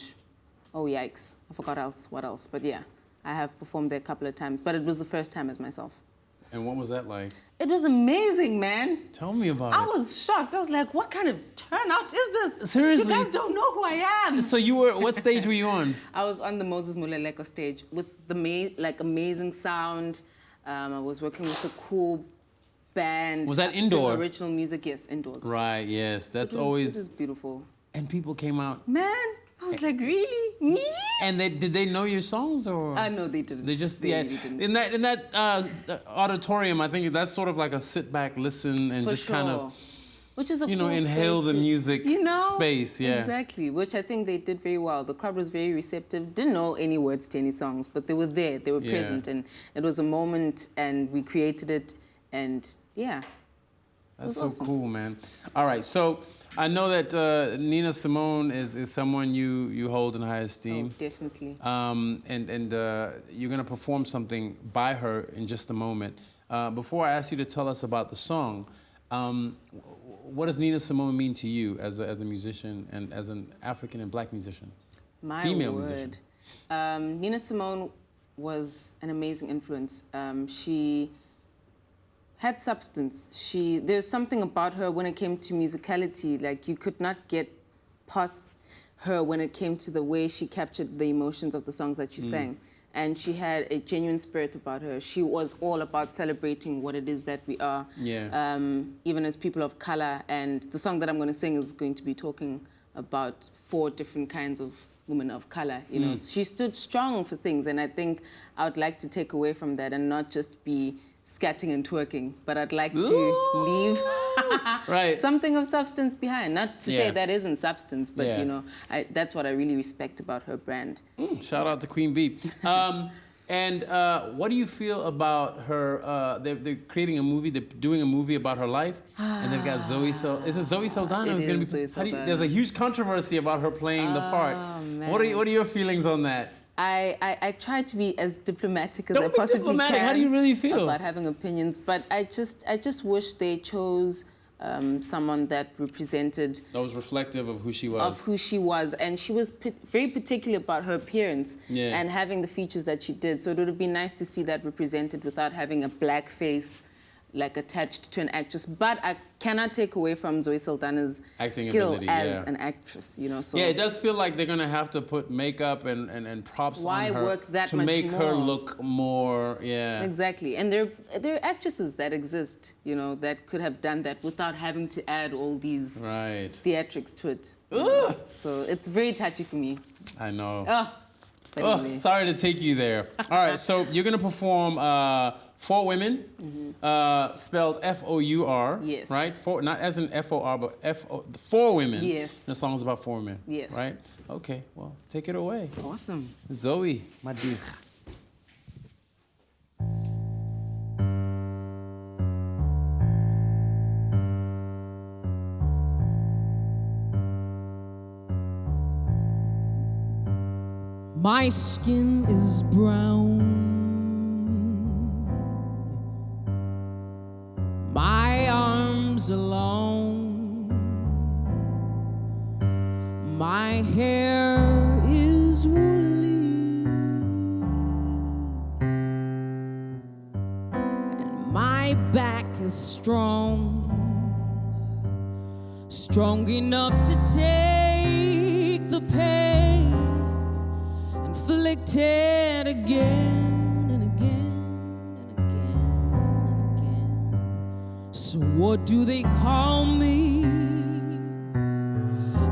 oh yikes, I forgot what else, but yeah, I have performed there a couple of times, but it was the first time as myself. And what was that like? It was amazing, man. Tell me about I it. was shocked. I was like, what kind of turnout is this? Seriously? You guys don't know who I am. So you were, what stage were you on? I was on the Moses Muleleko stage with the amazing sound. I was working with a cool band. Was that doing indoor? Original music, yes, indoors. Right, yes. That's So it always... was beautiful. And people came out. Man, I was like, really? Me? And did they know your songs, or? No, they didn't. They just, They yeah. really didn't. In that auditorium, I think that's sort of like a sit back, listen, and For just kind of... sure. Which is a you know, cool inhale space the to- music space. Yeah. Exactly, which I think they did very well. The crowd was very receptive, didn't know any words to any songs, but they were there, they were Yeah. present, and it was a moment, and we created it, and yeah. That's It so was awesome. cool, man. All right, so I know that Nina Simone is someone you hold in high esteem. Oh, definitely. And you're gonna perform something by her in just a moment. Before I ask you to tell us about the song, what does Nina Simone mean to you as a musician and as an African and Black musician? My Female word. musician. Nina Simone was an amazing influence. She had substance. There's something about her when it came to musicality, like you could not get past her when it came to the way she captured the emotions of the songs that she sang. And she had a genuine spirit about her. She was all about celebrating what it is that we are, even as people of color. And the song that I'm going to sing is going to be talking about 4 different kinds of women of color. You know, she stood strong for things, and I think I would like to take away from that and not just be scatting and twerking, but I'd like to leave something of substance behind. Not to say that isn't substance, but you know, that's what I really respect about her brand. Shout out to Queen Bee. And what do you feel about her? They're creating a movie. They're doing a movie about her life, and they've got Zoe. Is it Zoe Saldana? It who's gonna is be. Zoe How do you, Saldana. there's a huge controversy about her playing the part. Man. What are your feelings on that? I try to be as diplomatic as Don't I be possibly diplomatic. can. How do you really feel? About having opinions, but I just wish they chose someone that represented That was reflective of who she was. and she was very particular about her appearance and having the features that she did. So it would be nice to see that represented without having a black face like attached to an actress. But I cannot take away from Zoe Saldana's Acting skill ability, as an actress, you know. So Yeah, it does feel like they're gonna have to put makeup and props Why on her work that to much make her more? look more. Exactly, and there are actresses that exist, you know, that could have done that without having to add all these theatrics to it. So it's very touchy for me. I know. But Oh, anyway. sorry to take you there. All right, so you're gonna perform 4 Women, spelled F-O-U-R. Yes. Right? Not as in F-O-R, but Four Women. Yes. The song's about 4 women. Yes. Right? Okay, well, take it away. Awesome. Zoe, my dear. My skin is brown. My arms are long. My hair is woolly. And my back is strong. Strong enough to take the pain, inflict it again and again and again and again. So what do they call me?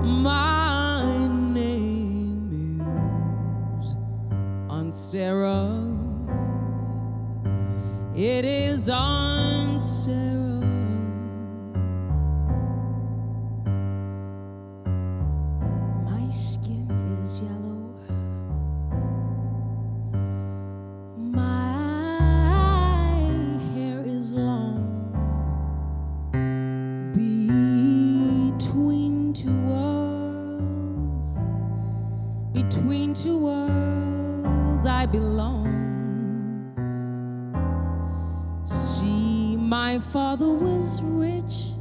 My name is Aunt Sarah. It is Aunt Sarah. My skin is yellow. My hair is long. Between two worlds I belong. See, my father was rich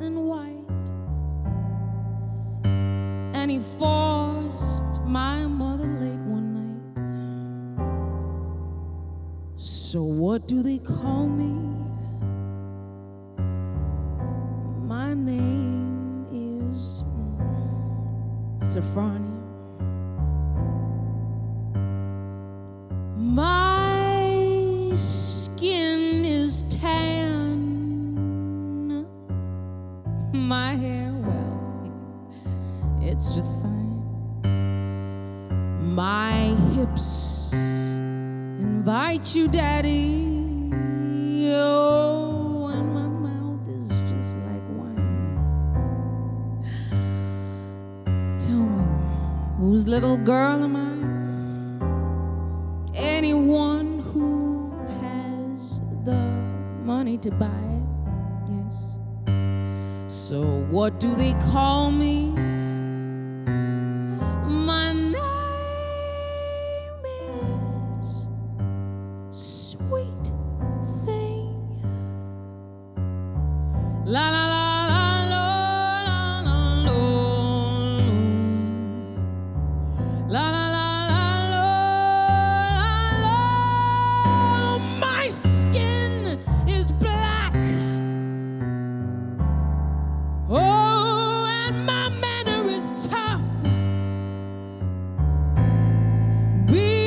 and white, and he forced my mother late one night. So what do they call me? My name is Sophronia. My skin is tan. My hair, well, it's just fine. My hips invite you, Daddy. Oh, and my mouth is just like wine. Whose little girl am I? Anyone who has the money to buy it, yes. So what do they call me? My name is Sweet Thing. La la la la la la la la la la la la la. My skin is black. Oh, and my manner is tough. Between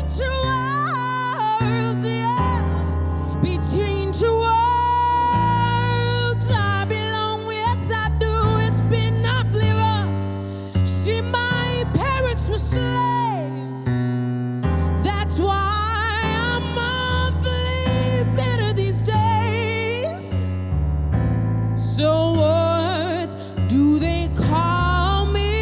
two worlds, yeah. Between two worlds, I belong. Yes, I do. It's been awfully rough. See, my parents were slaves. That's why I'm awfully bitter these days. So what do they call me?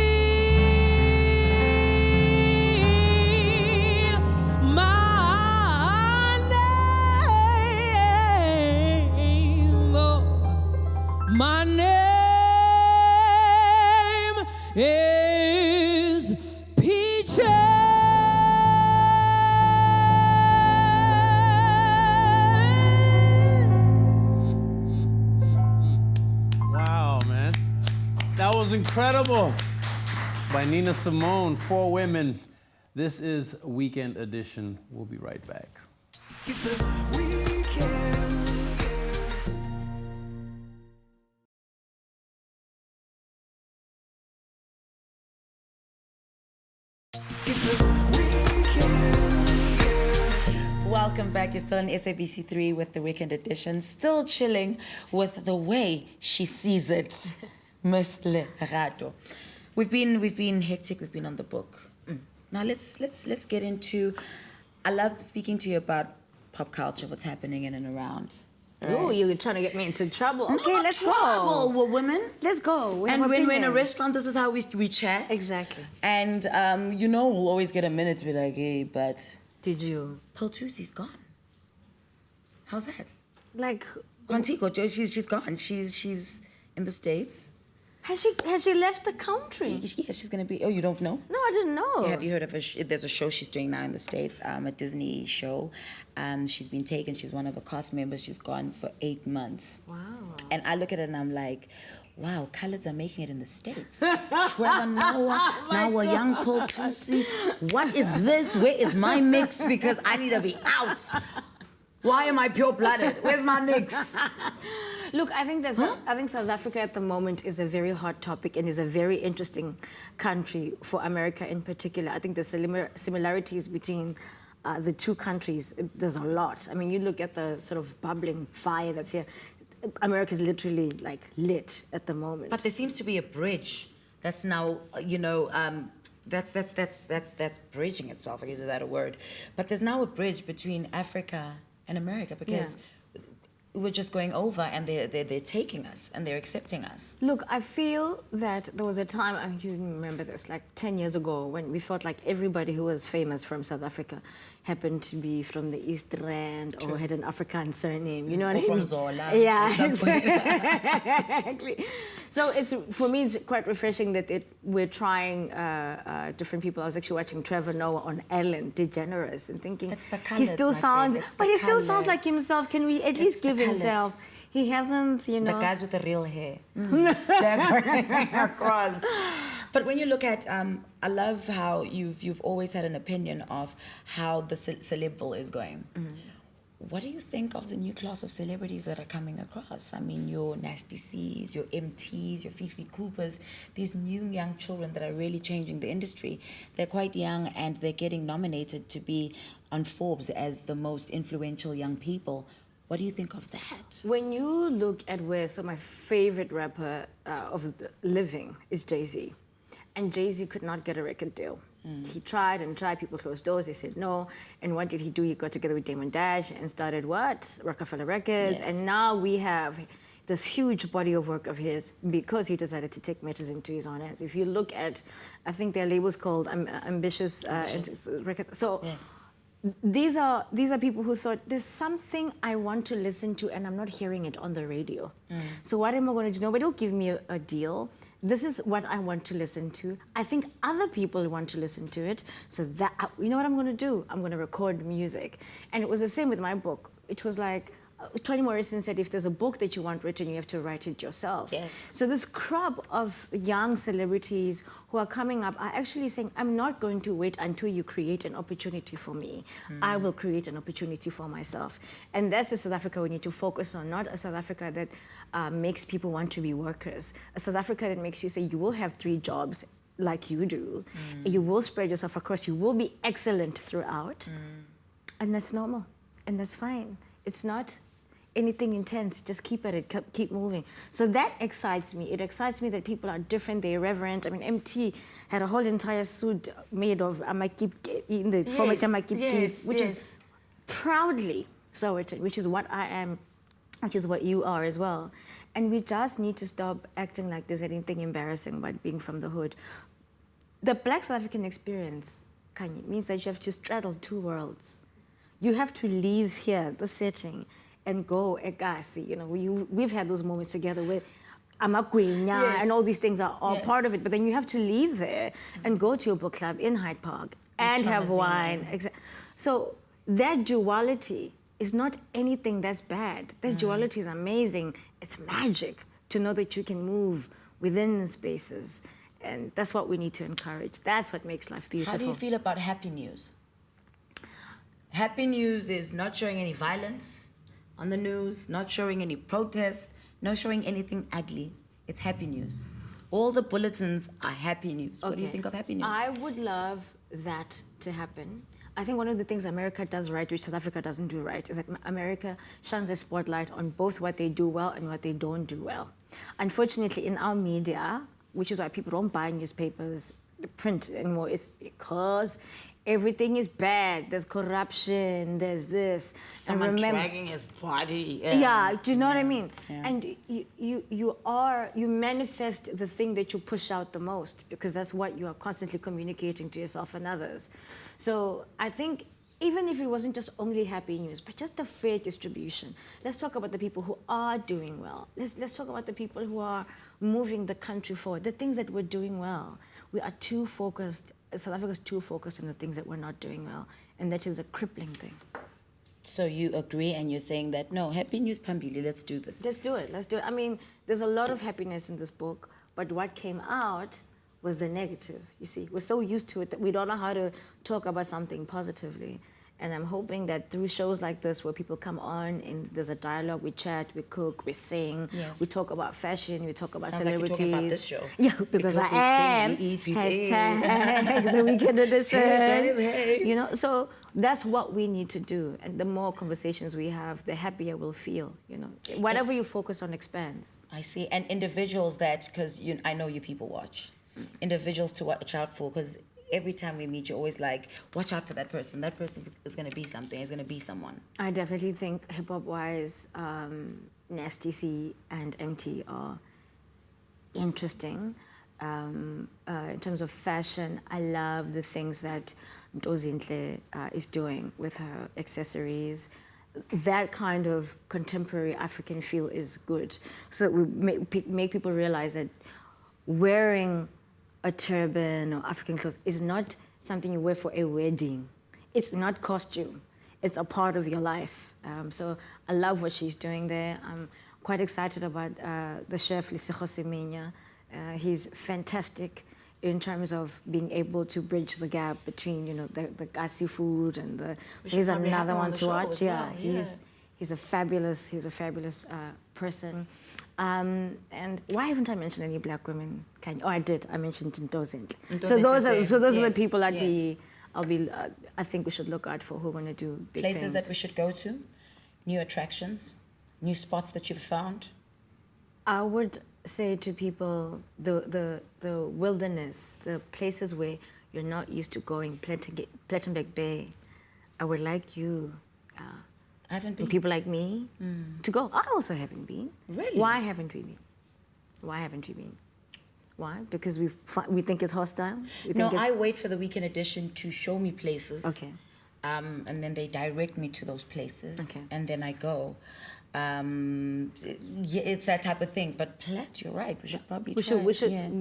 My name, oh, my name is Peaches. Wow, man. That was incredible. By Nina Simone, 4 Women. This is Weekend Edition. We'll be right back. It's a weekend. It's a weekend. Welcome back. You're still in SABC3 with the Weekend Edition. Still chilling with the way she sees it, Miss Lerato. We've been hectic. We've been on the book. Now let's get into. I love speaking to you about pop culture, what's happening in and around. Oh, you're trying to get me into trouble. No, Okay, not let's trouble. go. We're women. Let's go. And when we're in a restaurant, this is how we chat. Exactly. And we'll always get a minute to be like, hey, but did you? Peltusi's gone. How's that? Like Contigo, she's gone. She's in the States. Has she left the country? Yes, she's gonna be. Oh, you don't know? No, I didn't know. Yeah, have you heard of there's a show she's doing now in the States, a Disney show. She's been taken. She's one of the cast members. She's gone for 8 months. Wow. And I look at it and I'm like, wow, coloureds are making it in the States. Trevor Noah, now a young Peltusi. What is this? Where is my mix? Because I need to be out. Why am I pure-blooded? Where's my mix? Look, I think I think South Africa at the moment is a very hot topic and is a very interesting country for America in particular. I think the similarities between the two countries, there's a lot. I mean, you look at the sort of bubbling fire that's here. America's literally like lit at the moment. But there seems to be a bridge that's now, that's bridging itself. I guess is that a word? But there's now a bridge between Africa and America because we're just going over and they're taking us and they're accepting us. Look, I feel that there was a time, I think you remember this, like 10 years ago, when we felt like everybody who was famous from South Africa happened to be from the East Rand or had an African surname, you know what I mean? From Zola. Yeah, exactly. So for me, it's quite refreshing that we're trying different people. I was actually watching Trevor Noah on Ellen DeGeneres and thinking, it's the he colours, still my sounds, friend. It's but the he still sounds colours. like himself. Can we at least give himself? He hasn't, you know. The guys with the real hair. They're going across. But when you look at, I love how you've always had an opinion of how the celebville is going. What do you think of the new class of celebrities that are coming across? I mean, your Nasty C's, your MTs, your Fifi Coopers, these new young children that are really changing the industry. They're quite young and they're getting nominated to be on Forbes as the most influential young people. What do you think of that? When you look at so my favorite rapper of the living is Jay-Z. And Jay-Z could not get a record deal. He tried and tried, people closed doors, they said no. And what did he do? He got together with Damon Dash and started what? Rockefeller Records. Yes. And now we have this huge body of work of his because he decided to take matters into his own hands. If you look at, I think their label's called Ambitious. Records. So Yes. these are people who thought there's something I want to listen to and I'm not hearing it on the radio. So what am I going to do? Nobody will give me a deal. This is what I want to listen to. I think other people want to listen to it. So that, you know what I'm going to do? I'm going to record music. And it was the same with my book. It was like, Toni Morrison said, if there's a book that you want written, you have to write it yourself. Yes. So this crop of young celebrities who are coming up are actually saying, I'm not going to wait until you create an opportunity for me. I will create an opportunity for myself. And that's the South Africa we need to focus on, not a South Africa that makes people want to be workers. A South Africa that makes you say, you will have 3 jobs like you do. You will spread yourself across. You will be excellent throughout. And that's normal. And that's fine. It's not anything intense, just keep at it, keep moving. So that excites me. It excites me that people are different, they're irreverent. I mean, MT had a whole entire suit made of Amakip in the format Amakip, which is proudly Sowetan, which is what I am, which is what you are as well. And we just need to stop acting like there's anything embarrassing about being from the hood. The Black South African experience, Kanye, means that you have to straddle 2 worlds. You have to leave here, the setting, and go Ekasi. You know, we've had those moments together with Amagwenya and all these things are all part of it. But then you have to leave there and go to a book club in Hyde Park and have wine. So that duality is not anything that's bad. That duality is amazing. It's magic to know that you can move within the spaces. And that's what we need to encourage. That's what makes life beautiful. How do you feel about happy news? Happy news is not showing any violence on the news, not showing any protests, not showing anything ugly. It's happy news. All the bulletins are happy news. What do you think of happy news? I would love that to happen. I think one of the things America does right, which South Africa doesn't do right, is that America shines a spotlight on both what they do well and what they don't do well. Unfortunately, in our media, which is why people don't buy newspapers, print anymore, is because everything is bad. There's corruption, there's this. Someone dragging his body. Yeah, do you know what I mean? Yeah. And you manifest the thing that you push out the most because that's what you are constantly communicating to yourself and others. So I think even if it wasn't just only happy news, but just a fair distribution. Let's talk about the people who are doing well. Let's talk about the people who are moving the country forward, the things that we're doing well. We are too focused, South Africa is too focused on the things that we're not doing well, and that is a crippling thing. So you agree and you're saying that, no, happy news, Pambili, let's do this. Let's do it, let's do it. I mean, there's a lot of happiness in this book, but what came out was the negative, you see. We're so used to it that we don't know how to talk about something positively. And I'm hoping that through shows like this where people come on and there's a dialogue, we chat, we cook, we sing, we talk about fashion, we talk about celebrities. Like you're talking about this show. Yeah, because I am. We eat, we Hashtag the Weekend Edition. Hey, babe, hey. You know, so that's what we need to do. And the more conversations we have, the happier we'll feel, you know. Whatever you focus on expands. I see. And individuals that, because I know you people watch, individuals to watch out for, because every time we meet, you're always like, watch out for that person. That person is going to be something. Is going to be someone. I definitely think hip-hop-wise, Nasty C and MT are interesting. In terms of fashion, I love the things that Ntozinhle is doing with her accessories. That kind of contemporary African feel is good. So we make people realize that wearing a turban or African clothes is not something you wear for a wedding. It's not costume. It's a part of your life. So I love what she's doing there. I'm quite excited about the chef, Lesego Semenya. He's fantastic in terms of being able to bridge the gap between, you know, the Kasi food and the. So he's another one to watch. Yeah, he's a fabulous person. And why haven't I mentioned any black women? Oh, I did. I mentioned Ntozinhle. So those are the people I think we should look out for who are going to do big Places things. that we should go to, new attractions, new spots that you've found. I would say to people the wilderness, the places where you're not used to going, Plettenberg Bay. I would like you. I haven't been. And people like me to go. I also haven't been. Really? Why haven't we been? Why haven't we been? Why? Because we think it's hostile? No, I wait for the weekend edition to show me places. Okay. And then they direct me to those places. Okay. And then I go. Yeah, it's that type of thing. But Platt, you're right. We should probably try.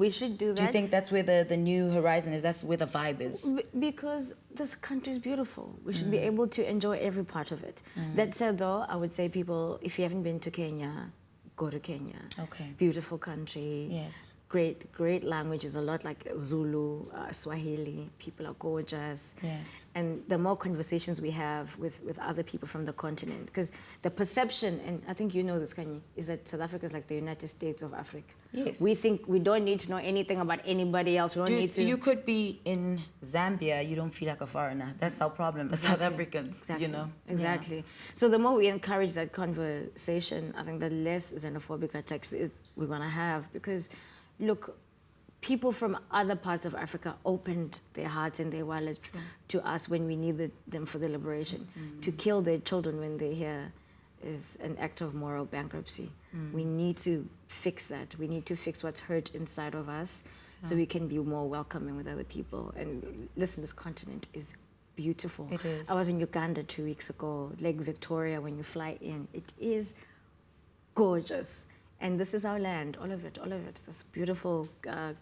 We should do that. Do you think that's where the new horizon is? That's where the vibe is? Because this country is beautiful. We should be able to enjoy every part of it. That said, though, I would say people, if you haven't been to Kenya, go to Kenya. Okay. Beautiful country. Yes. Great languages, a lot like Zulu, Swahili. People are gorgeous. Yes. And the more conversations we have with other people from the continent, because the perception, and I think you know this, Kanye, is that South Africa is like the United States of Africa. Yes. We think we don't need to know anything about anybody else. We don't need to. You could be in Zambia, you don't feel like a foreigner. That's our problem as South Africans, Exactly. you know? Exactly. Yeah. So the more we encourage that conversation, I think the less xenophobic attacks we're going to have, because look, people from other parts of Africa opened their hearts and their wallets to us when we needed them for the liberation. To kill their children when they're here is an act of moral bankruptcy. We need to fix that. We need to fix what's hurt inside of us so we can be more welcoming with other people. And listen, this continent is beautiful. It is. I was in Uganda 2 weeks ago, Lake Victoria, when you fly in. It is gorgeous. And this is our land, all of it, this beautiful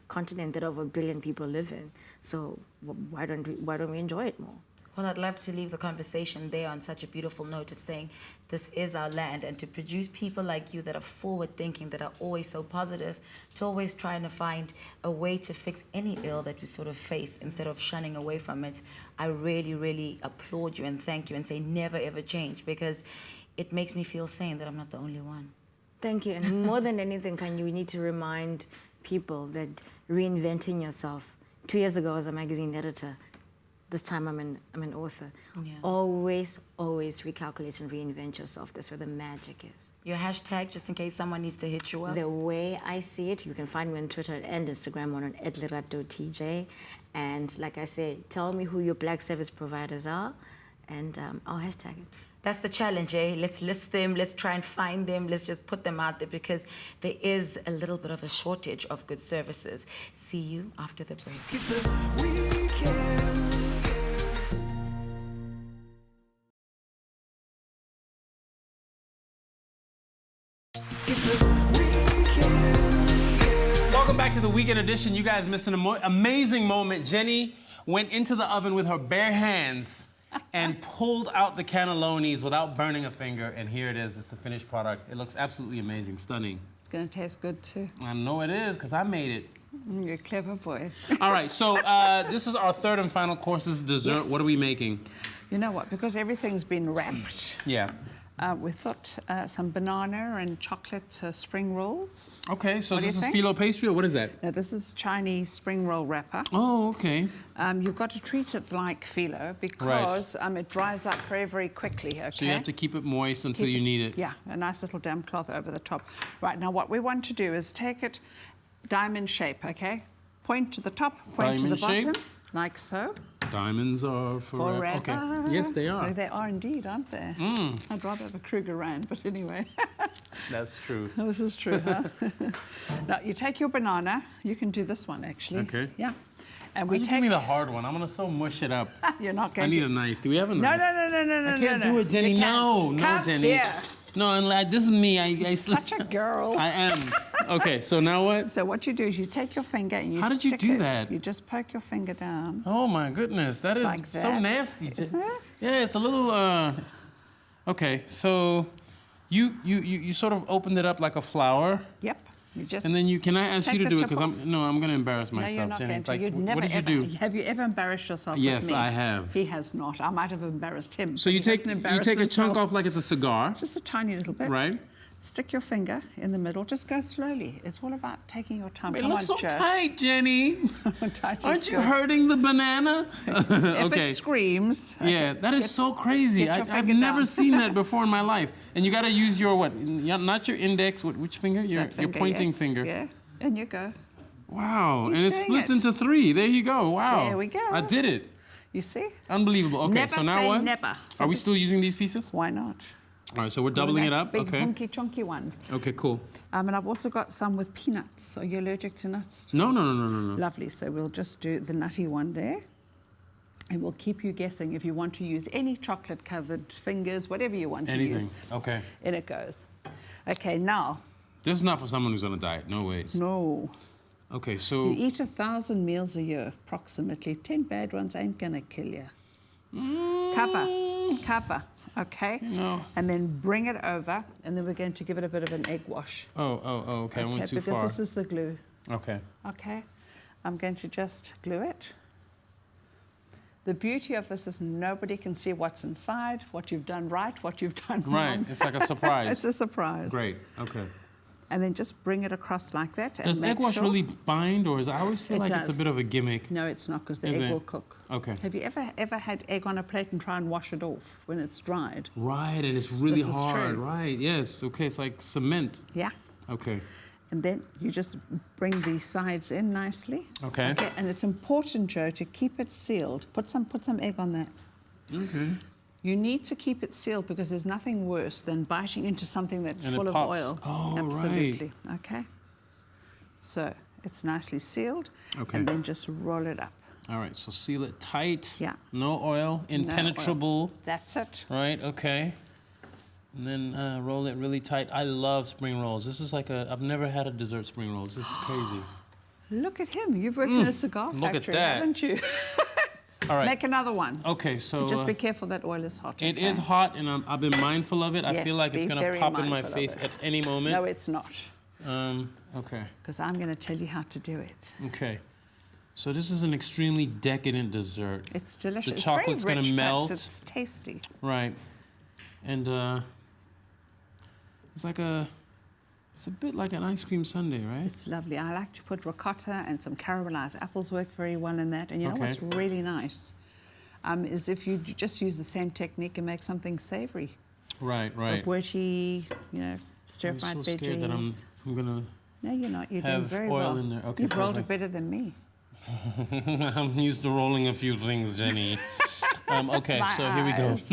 continent that over 1 billion people live in. So why don't we enjoy it more? Well, I'd love to leave the conversation there on such a beautiful note of saying this is our land, and to produce people like you that are forward-thinking, that are always so positive, to always trying to find a way to fix any ill that we sort of face instead of shunning away from it. I really, really applaud you and thank you and say never, ever change, because it makes me feel sane that I'm not the only one. Thank you. And more than anything, Kanye, we need to remind people that reinventing yourself. 2 years ago, I was a magazine editor. This time, I'm an author. Yeah. Always recalculate and reinvent yourself. That's where the magic is. Your hashtag, just in case someone needs to hit you up? The way I see it, you can find me on Twitter and Instagram on @Lerato_TJ. And like I said, tell me who your Black service providers are, and I'll hashtag it. That's the challenge, eh? Let's list them, let's try and find them, let's just put them out there, because there is a little bit of a shortage of good services. See you after the break. It's a weekend. It's a weekend. Welcome back to the weekend edition. You guys missed an amazing moment. Jenny went into the oven with her bare hands and pulled out the cannellonis without burning a finger, and here it is. It's the finished product. It looks absolutely amazing, stunning. It's going to taste good too. I know it is, because I made it. You're clever boys. All right, so this is our third and final course. This is dessert. Yes. What are we making? You know what? Because everything's been wrapped. Yeah. We thought some banana and chocolate spring rolls. Okay, so What do this you is think? phyllo pastry, or what is that? No, this is Chinese spring roll wrapper. Oh, okay. You've got to treat it like phyllo because it dries up very, very quickly, okay? So you have to keep it moist until you need it. Yeah, a nice little damp cloth over the top. Right, now what we want to do is take it diamond shape, okay? Point to the top, point to the Diamond bottom, shape? like so. Diamonds are forever. Okay. Yes, they are. Oh, they are indeed, aren't they? I'd rather have a Kruger Rand, but anyway. That's true. This is true, huh? Now, you take your banana. You can do this one, actually. Okay. Yeah. And Why we you take... give me the hard one? I'm going to so mush it up. You're not going I need to... a knife. Do we have a No, knife? no. I can't do it, Jenny. You No, can't. no, Come Jenny. here. No, and like, this is me. I Such a girl. I am. Okay, so now what? So what you do is you take your finger and you How did you stick do it. that? You just poke your finger down. Oh my goodness, that is Like so that. nasty. Isn't it? Yeah, it's a little. Okay, so you sort of opened it up like a flower. Yep. You just And then can I ask you take to the do it? tip Because off. I'm going to embarrass No, myself, you're not Jenny. going It's to. like, You'd what never, did you ever, do? Have you ever embarrassed yourself Yes, with me? I have. He has not. I might have embarrassed him. So but you he take doesn't embarrass a chunk himself. off like it's a cigar, Just a tiny little bit. right? Stick your finger in the middle. Just go slowly. It's all about taking your time. It Come looks on, so Joe. tight, Jenny. Tight is Aren't you good. hurting the banana? If Okay. it screams. Yeah, that is so crazy. get your I've finger never down. seen that before in my life. And you got to use your what? Not your index. Which finger? Your That finger, pointing yes. finger. Yeah. And you go. Wow. He's and it doing splits it. into 3. There you go. Wow. There we go. I did it. You see? Unbelievable. Okay, Never so now say what? never. So Are we this- still using these pieces? Why not? All right, so we're doubling it up. Big Okay. hunky chunky ones. Okay, cool. And I've also got some with peanuts. Are you allergic to nuts? No, no, no, no, no, no. Lovely. So we'll just do the nutty one there. And we'll keep you guessing if you want to use any chocolate-covered fingers, whatever you want to use. Anything. Okay. In it goes. Okay, now. This is not for someone who's on a diet. No ways. No. Okay, so. You eat 1,000 meals a year, approximately. 10 bad ones ain't gonna kill you. Cover, okay? No. And then bring it over, and then we're going to give it a bit of an egg wash. Oh, okay. I went too because far. this is the glue. Okay. Okay, I'm going to just glue it. The beauty of this is nobody can see what's inside, what you've done right, what you've done wrong. Right, it's like a surprise. It's a surprise. Great, okay. And then just bring it across like that. And Does make egg wash sure really bind, or is I always feel It like it's does. a bit of a gimmick? No, it's not, because the Is egg it? will cook. Okay. Have you ever had egg on a plate and try and wash it off when it's dried? Right, and it's really This is hard. true. Right, yes. Okay, it's like cement. Yeah. Okay. And then you just bring the sides in nicely. Okay. And it's important, Joe, to keep it sealed. Put some egg on that. Okay. You need to keep it sealed because there's nothing worse than biting into something that's And it full of pops. oil. Oh, absolutely. Okay. So it's nicely sealed. Okay. And then just roll it up. All right, so seal it tight. Yeah. No oil, impenetrable. oil. That's it. Right, okay. And then roll it really tight. I love spring rolls. This is like I've never had a dessert spring rolls. This is crazy. Look at him. You've worked in a cigar Look at factory, that. haven't you? All right. Make another one. Okay, so Just be careful that oil is hot. it okay? is hot, and I've been mindful of it. I Yes, feel like it's be gonna very pop in my mindful of face it. at any moment. No, it's not. Okay. Because I'm going to tell you how to do it. Okay. So this is an extremely decadent dessert. It's delicious. The chocolate's it's very gonna rich, melt. but it's tasty. Right. And it's like it's a bit like an ice cream sundae, right? It's lovely. I like to put ricotta and some caramelized apples work very well in that. And you know Okay. what's really nice? Is if you just use the same technique and make something savory. Right, right. Bourguignon, stir-fried I'm so veggies. scared that I'm gonna No, you're not. You're doing have very oil well. in there. Okay, You've rolled it perfect. better than me. I'm used to rolling a few things, Jenny. Okay, My so here we go. eyes.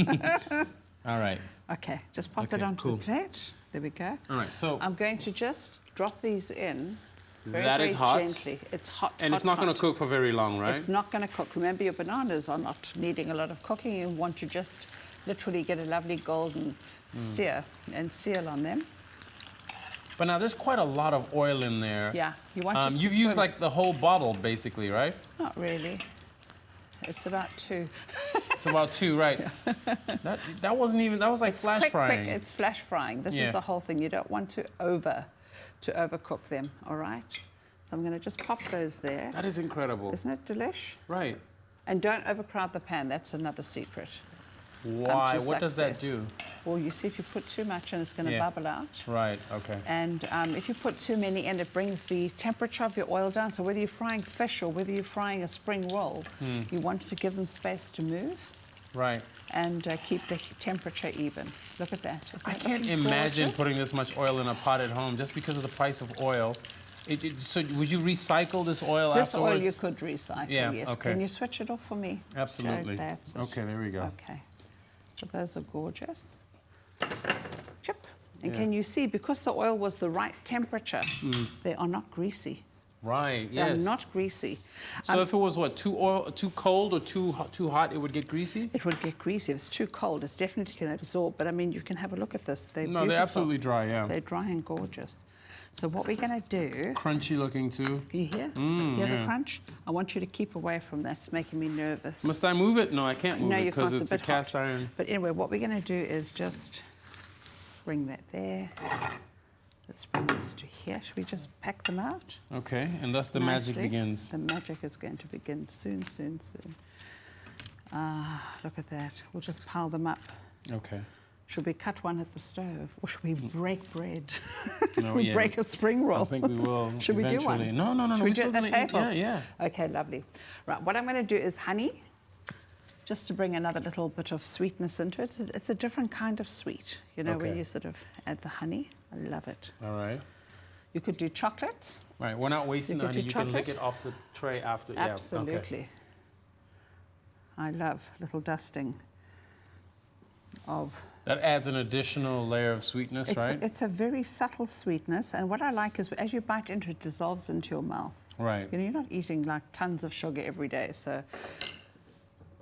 All right. Okay, just pop Okay, it onto cool. the plate. There we go. All right, so I'm going to just drop these in very, that very is hot. gently. It's hot, And it's hot, not going hot. to cook for very long, right? It's not going to cook. Remember, your bananas are not needing a lot of cooking. You want to just literally get a lovely golden sear and seal on them. But now there's quite a lot of oil in there. Yeah, you want it to You've used swim. like the whole bottle, basically, right? Not really. It's about 2. It's about 2, right? That wasn't even. That was like flash quick, frying. Quick. It's flash frying. This Yeah. is the whole thing. You don't want to overcook them. All right. So I'm going to just pop those there. That is incredible. Isn't it delish? Right. And don't overcrowd the pan. That's another secret. Why? to What does that success. do? Well, you see, if you put too much in, it's going to Yeah. bubble out. Right. Okay. And if you put too many in, it brings the temperature of your oil down. So whether you're frying fish or whether you're frying a spring roll, you want to give them space to move Right. and keep the temperature even. Look at that. Isn't I that can't looking imagine gorgeous? putting this much oil in a pot at home just because of the price of oil. So would you recycle this oil This afterwards? oil you could recycle, Yeah, yes. okay. Can you switch it off for me? Absolutely. Joe? That's it. Okay, there we go. Okay. So those are gorgeous. Chip. And Yeah. can you see, because the oil was the right temperature, they are not greasy. Right. They're Yes. not greasy. So if it was what, too cold or too hot, it would get greasy? It would get greasy. If it's too cold, it's definitely going to absorb. But I mean, you can have a look at this. They're No, beautiful. they're absolutely dry. Yeah. They're dry and gorgeous. So what we're going to do, Crunchy looking too. can you hear? Hear the crunch? I want you to keep away from that. It's making me nervous. Must I move it? No, I can't move No, it you because can't. it's It's a a bit cast hot. iron. But anyway, what we're going to do is just bring that there. Let's bring this to here. Should we just pack them out? Okay, and thus the magic Nicely? begins. The magic is going to begin soon, soon, soon. Look at that. We'll just pile them up. Okay. Should we cut one at the stove, or should we break bread? No, we yeah. break a spring roll. I think we will. Should we do one? eventually. No, no, no. Should we're we do it still at the gonna eat- table? Yeah, yeah. Okay, lovely. Right, what I'm going to do is honey, just to bring another little bit of sweetness into it. It's a different kind of sweet, you know, where Okay. you sort of add the honey. I love it. All right. You could do chocolate. Right, we're not wasting You the could honey. do You can lick chocolate. it off the tray after. Absolutely. Yeah, okay. I love little dusting of. That adds an additional layer of sweetness, right? It's a very subtle sweetness, and what I like is as you bite into it, it dissolves into your mouth. Right. You know, you're not eating like tons of sugar every day, so.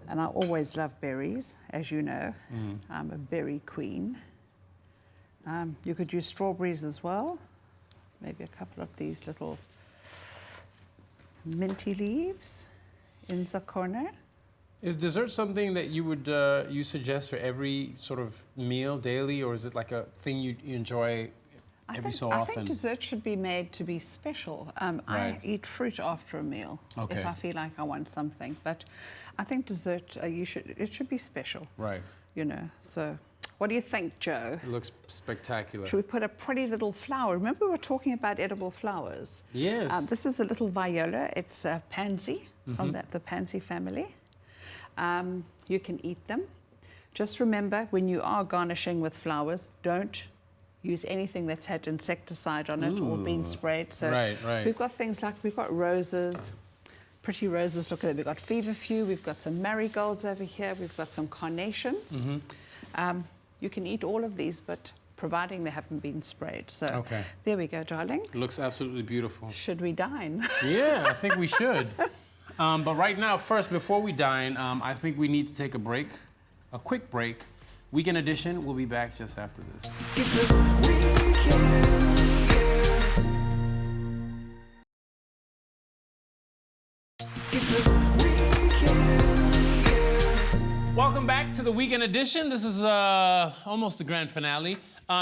And I always love berries, as you know. I'm a berry queen. You could use strawberries as well. Maybe a couple of these little minty leaves in the corner. Is dessert something that you would you suggest for every sort of meal daily, or is it like a thing you enjoy every so often? I think dessert should be made to be special. I Right. eat fruit after a meal Okay. if I feel like I want something. But I think dessert, it should be special. Right. You know, so what do you think, Joe? It looks spectacular. Should we put a pretty little flower? Remember we were talking about edible flowers? Yes. This is a little viola. It's a pansy from the pansy family. You can eat them. Just remember, when you are garnishing with flowers, don't use anything that's had insecticide on it or been sprayed. So Right, right. we've got things like, we've got roses, pretty roses. Look at them. We've got feverfew. We've got some marigolds over here. We've got some carnations. You can eat all of these, but providing they haven't been sprayed. So Okay. there we go, darling. It looks absolutely beautiful. Should we dine? Yeah, I think we should. But right now, first, before we dine, I think we need to take a break, a quick break. Weekend edition, we'll be back just after this. It's a weekend. It's a weekend. Welcome back to the weekend edition. This is almost the grand finale.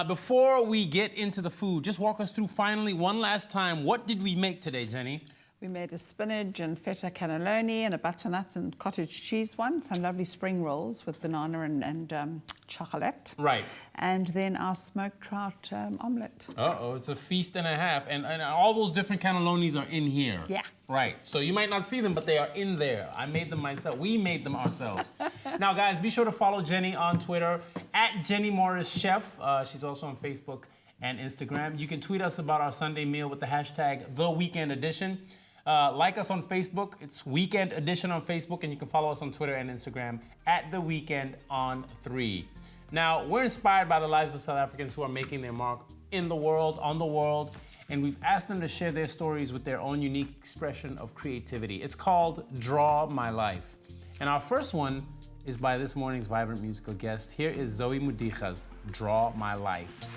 Before we get into the food, just walk us through finally one last time. What did we make today, Jenny? We made a spinach and feta cannelloni and a butternut and cottage cheese one, some lovely spring rolls with banana and chocolate. Right. And then our smoked trout omelette. Uh-oh, it's a feast and a half. And all those different cannellonis are in here. Yeah. Right. So you might not see them, but they are in there. I made them myself. We made them ourselves. Now, guys, be sure to follow Jenny on Twitter, @JennyMorrisChef. She's also on Facebook and Instagram. You can tweet us about our Sunday meal with the hashtag #TheWeekendEdition. Like us on Facebook. It's Weekend Edition on Facebook, and you can follow us on Twitter and Instagram @TheWeekendOn3. Now, we're inspired by the lives of South Africans who are making their mark in the world, on the world, and we've asked them to share their stories with their own unique expression of creativity. It's called Draw My Life. And our first one is by this morning's vibrant musical guest. Here is Zoe Mudicha's Draw My Life.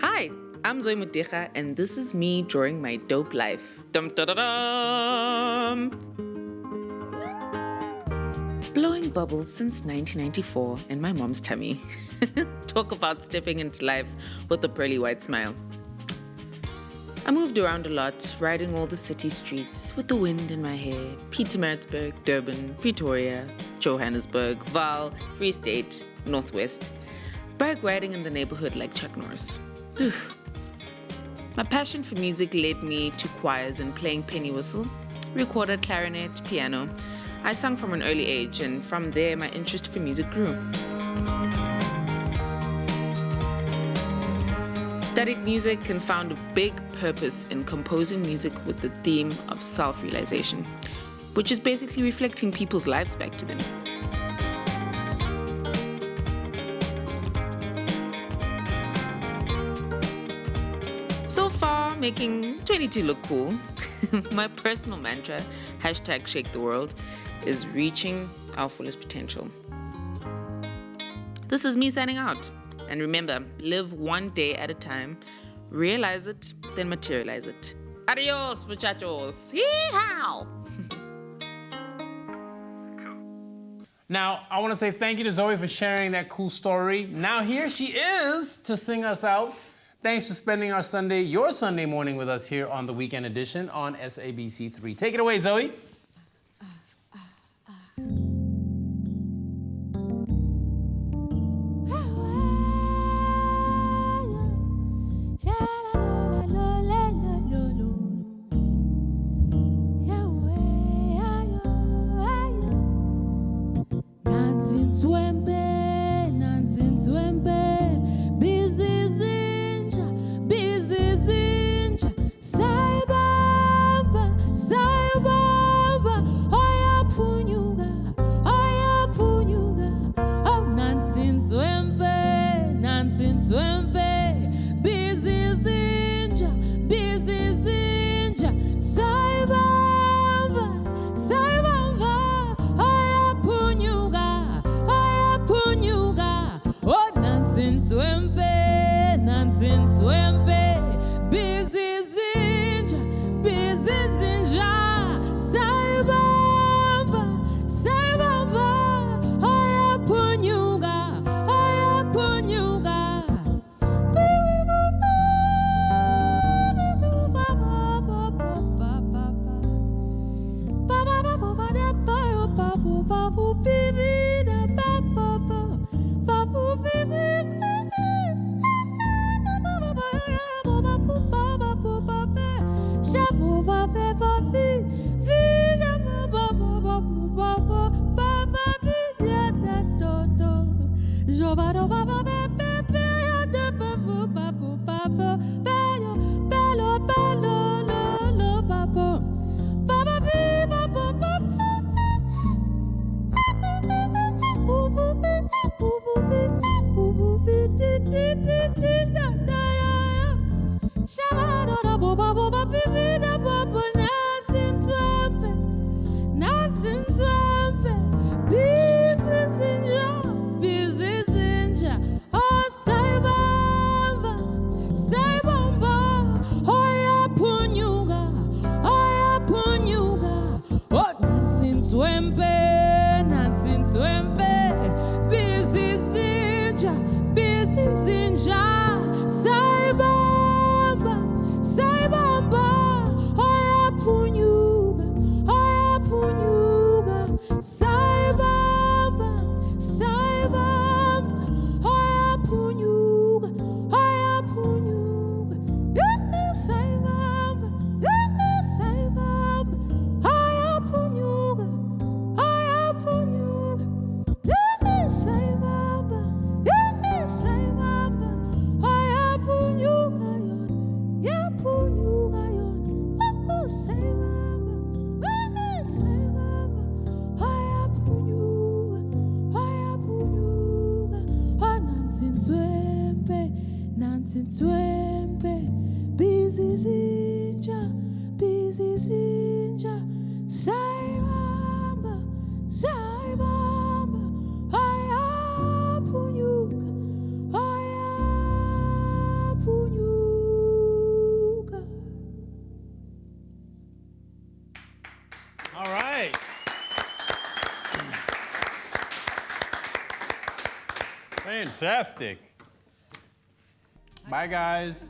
Hi, I'm Zoe Mudicha, and this is me drawing my dope life. Dum da da dum! Blowing bubbles since 1994 in my mom's tummy. Talk about stepping into life with a pearly white smile. I moved around a lot, riding all the city streets with the wind in my hair. Pietermaritzburg, Durban, Pretoria, Johannesburg, Vaal, Free State, Northwest. Bike riding in the neighborhood like Chuck Norris. My passion for music led me to choirs and playing penny whistle, recorder, clarinet, piano. I sang from an early age, and from there my interest for music grew. Studied music and found a big purpose in composing music with the theme of self-realization, which is basically reflecting people's lives back to them. So far, making 22 look cool. My personal mantra, #ShakeTheWorld, is reaching our fullest potential. This is me signing out. And remember, live one day at a time, realize it, then materialize it. Adios, muchachos. Yee-haw! Now, I want to say thank you to Zoe for sharing that cool story. Now here she is to sing us out. Thanks for spending your Sunday morning with us here on the Weekend Edition on SABC3. Take it away, Zoe. Sayabamba, Saibamba, oya punyuga, oh nantin twempe, busy zinja, saibamba, oya punyuga, saibamba, oya punyuga, yeah, saibamba, oya punyuga, yeah, saibamba, oya punyuga yon, yeah, punyuga yon, oh, saibamba, oya punyuga, oh, nantin twempe, busy zinja, saibamba, oya punyuga. All right. Fantastic. Bye, guys.